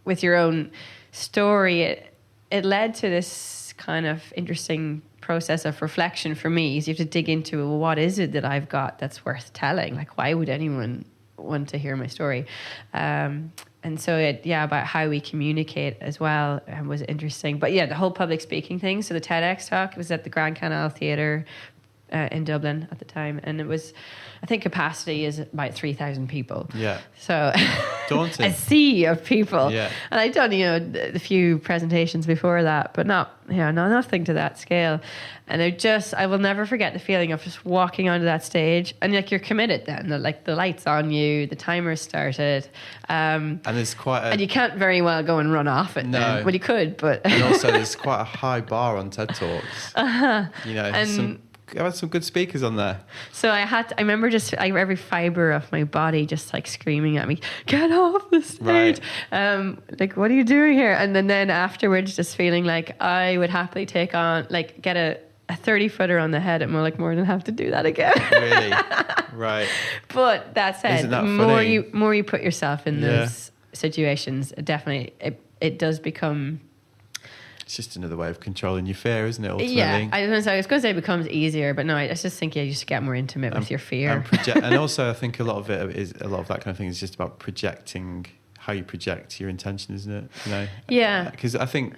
with your own story, it led to this kind of interesting process of reflection for me. So you have to dig into, well, what is it that I've got that's worth telling? Like, why would anyone want to hear my story? And so about how we communicate as well was interesting. But the whole public speaking thing. So the TEDx talk was at the Grand Canal Theatre in Dublin at the time, and it was, I think capacity is about 3,000 people. Yeah. So daunting. A sea of people. Yeah. And I'd done, a few presentations before that, but nothing to that scale. And I will never forget the feeling of just walking onto that stage, and like you're committed then, like the light's on you, the timer's started. And there's quite and you can't very well go and run off it. No. Then. Well, you could, but. And also there's quite a high bar on TED Talks. I've had some good speakers on there. So I remember just every fibre of my body just like screaming at me, get off the stage. Right. Like, what are you doing here? And then afterwards just feeling like I would happily take on, like get a 30-footer on the head at Mullaghmore and have to do that again. Really? Right. But that said, Isn't that more you put yourself in those situations, it does become... It's just another way of controlling your fear, isn't it, ultimately? Yeah, I was going to say it becomes easier, but no, I just think you just get more intimate with your fear. And also I think a lot of that kind of thing is just about projecting, how you project your intention, isn't it? Yeah. Because I think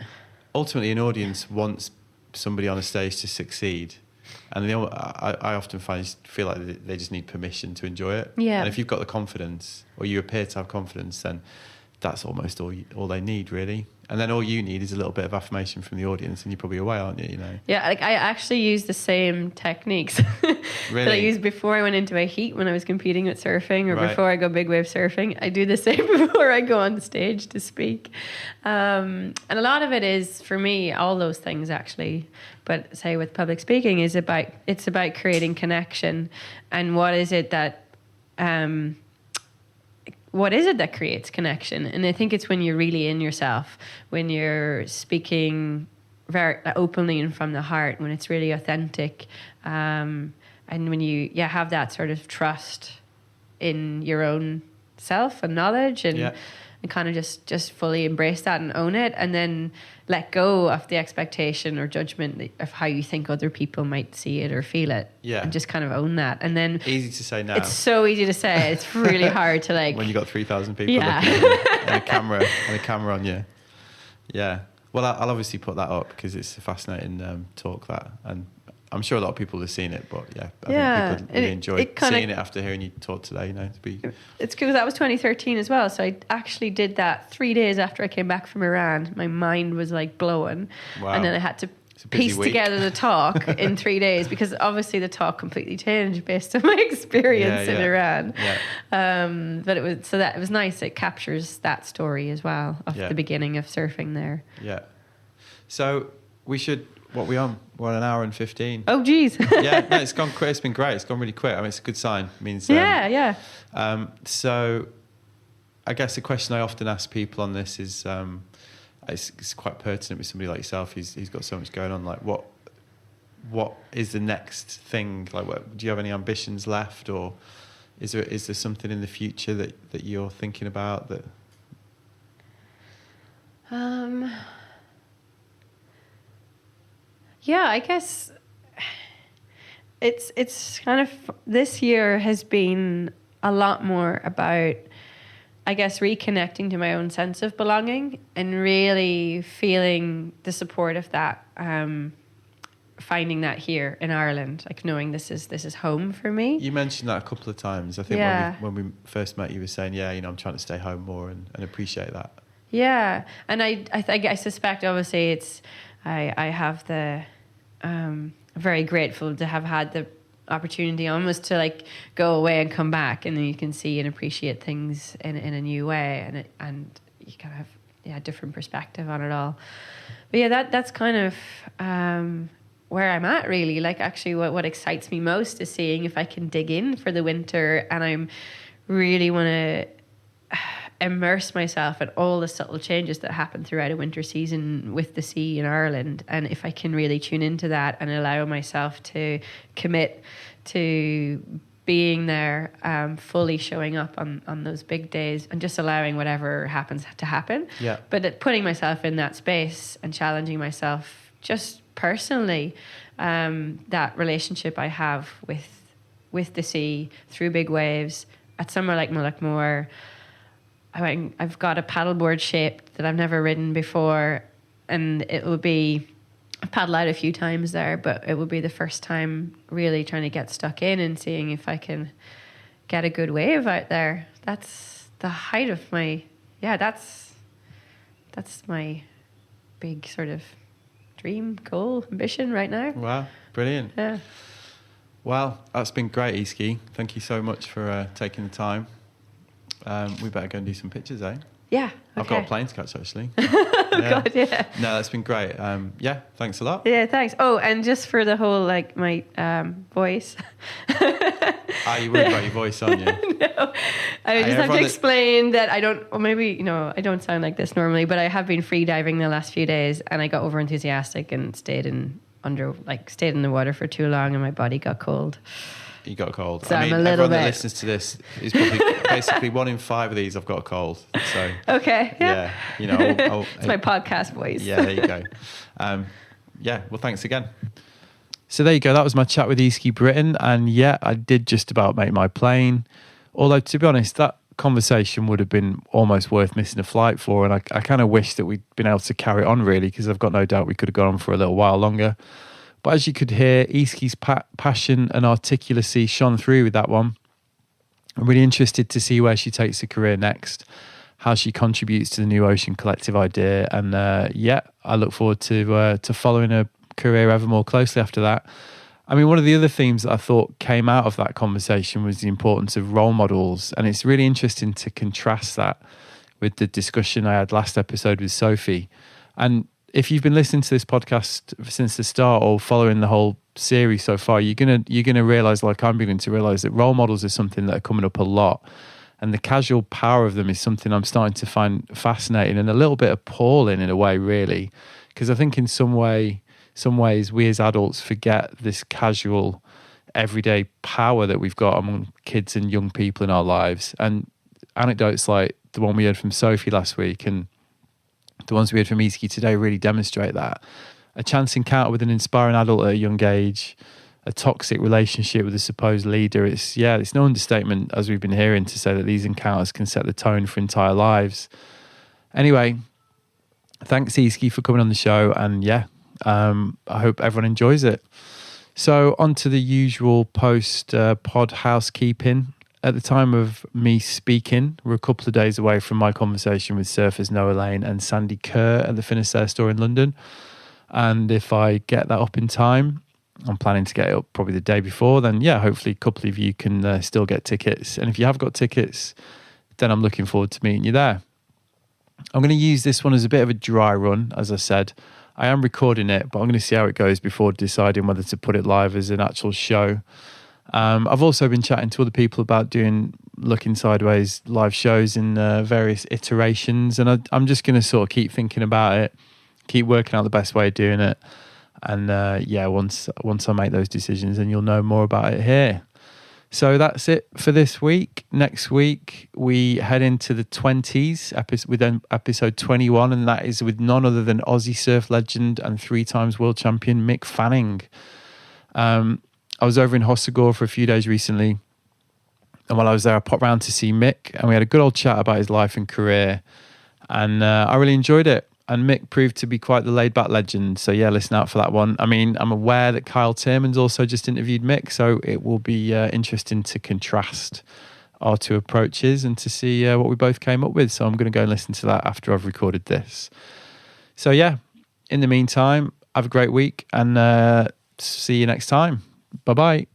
ultimately an audience wants somebody on a stage to succeed, and I often feel like they just need permission to enjoy it. Yeah. And if you've got the confidence, or you appear to have confidence, then that's almost all they need, really. And then all you need is a little bit of affirmation from the audience, and you're probably away, aren't you? Yeah, like I actually use the same techniques really? that I used before I went into a heat when I was competing at surfing, or before I go big wave surfing. I do the same before I go on the stage to speak. And a lot of it is, for me, all those things actually. But say with public speaking, it's about creating connection, and what is it that creates connection? And I think it's when you're really in yourself, when you're speaking very openly and from the heart, when it's really authentic, and when you have that sort of trust in your own self and knowledge, and kind of just fully embrace that and own it, and then let go of the expectation or judgment of how you think other people might see it or feel it. Yeah. And just kind of own that. And then easy to say now. It's so easy to say. It's really hard to like when you got 3,000 people looking at you and a camera on you. Yeah. Well, I'll obviously put that up because it's a fascinating talk, that, and I'm sure a lot of people have seen it, but I think people really enjoy seeing it after hearing you talk today. It's because that was 2013 as well. So I actually did that 3 days after I came back from Iran. My mind was like blowing, and then I had to piece together the talk in 3 days, because obviously the talk completely changed based on my experience in Iran. Yeah. But it was nice. It captures that story as well of the beginning of surfing there. Yeah. So we should. What are we on? We're on 1 hour and 15. Oh, geez. Yeah, no, it's gone quick. It's been great. It's gone really quick. I mean, it's a good sign. It means so I guess the question I often ask people on this is, it's quite pertinent with somebody like yourself who's got so much going on. Like, what is the next thing? Like, do you have any ambitions left, or is there something in the future that you're thinking about that? Yeah, I guess it's kind of, this year has been a lot more about I guess, reconnecting to my own sense of belonging and really feeling the support of that, finding that here in Ireland, like knowing this is home for me. You mentioned that a couple of times. I think when we first met, you were saying, I'm trying to stay home more and appreciate that. Yeah. And I suspect, obviously, I have the, very grateful to have had the opportunity almost to like go away and come back, and then you can see and appreciate things in a new way, and you kind of have different perspective on it all. But that's kind of where I'm at, really. Like, actually what excites me most is seeing if I can dig in for the winter, and I'm really want to immerse myself in all the subtle changes that happen throughout a winter season with the sea in Ireland. And if I can really tune into that and allow myself to commit to being there, fully showing up on those big days, and just allowing whatever happens to happen. Yeah. But putting myself in that space and challenging myself just personally, that relationship I have with the sea through big waves. At somewhere like Mullaghmore, I've got a paddleboard shape that I've never ridden before, and I've paddled out a few times there, but it would be the first time really trying to get stuck in and seeing if I can get a good wave out there. That's the height of my, that's my big sort of dream, goal, ambition right now. Wow, brilliant. Yeah. Well, that's been great, Easkey. Thank you so much for taking the time. We better go and do some pictures, eh? Yeah. Okay. I've got a plane to catch, actually. God, yeah. No, that's been great. Thanks a lot. Yeah, thanks. Oh, and just for the whole, like, my voice. You worried about your voice, aren't you? No. I just have to explain that I don't, or maybe, I don't sound like this normally, but I have been free diving the last few days, and I got over enthusiastic and stayed in the water for too long, and my body got cold. You got a cold. So I'm a little everyone that listens to this is probably basically 1 in 5 of these I've got a cold. So okay, yeah, it's my podcast voice. Yeah, there you go. Well, thanks again. So there you go. That was my chat with Easkey Britton, and I did just about make my plane. Although, to be honest, that conversation would have been almost worth missing a flight for, and I kind of wish that we'd been able to carry it on, really, because I've got no doubt we could have gone on for a little while longer. But as you could hear, Easkey's passion and articulacy shone through with that one. I'm really interested to see where she takes her career next, how she contributes to the new Ocean Collectiv idea, and I look forward to following her career ever more closely after that. I mean, one of the other themes that I thought came out of that conversation was the importance of role models, and it's really interesting to contrast that with the discussion I had last episode with Sophie. And if you've been listening to this podcast since the start or following the whole series so far, you're gonna realize, like I'm beginning to realize, that role models are something that are coming up a lot, and the casual power of them is something I'm starting to find fascinating and a little bit appalling in a way, really, because I think in some ways we as adults forget this casual, everyday power that we've got among kids and young people in our lives. And anecdotes like the one we heard from Sophie last week and the ones we heard from Easkey today really demonstrate that. A chance encounter with an inspiring adult at a young age, a toxic relationship with a supposed leader. It's no understatement, as we've been hearing, to say that these encounters can set the tone for entire lives. Anyway, thanks Easkey for coming on the show, and I hope everyone enjoys it. So on to the usual post-pod housekeeping. At the time of me speaking, we're a couple of days away from my conversation with surfers Noah Lane and Sandy Kerr at the Finisterre store in London. And if I get that up in time, I'm planning to get it up probably the day before, then hopefully a couple of you can still get tickets. And if you have got tickets, then I'm looking forward to meeting you there. I'm going to use this one as a bit of a dry run, as I said. I am recording it, but I'm going to see how it goes before deciding whether to put it live as an actual show. I've also been chatting to other people about doing Looking Sideways live shows in various iterations, and I'm just going to sort of keep thinking about it, keep working out the best way of doing it, and once I make those decisions, then you'll know more about it here. So that's it for this week. Next week we head into the 20s with episode 21, and that is with none other than Aussie surf legend and 3 times world champion Mick Fanning. I was over in Hossegor for a few days recently, And while I was there, I popped round to see Mick, and we had a good old chat about his life and career. And I really enjoyed it. And Mick proved to be quite the laid-back legend. So yeah, listen out for that one. I mean, I'm aware that Kyle Tierman's also just interviewed Mick, so it will be interesting to contrast our two approaches and to see what we both came up with. So I'm going to go and listen to that after I've recorded this. So yeah, in the meantime, have a great week and see you next time. Bye-bye.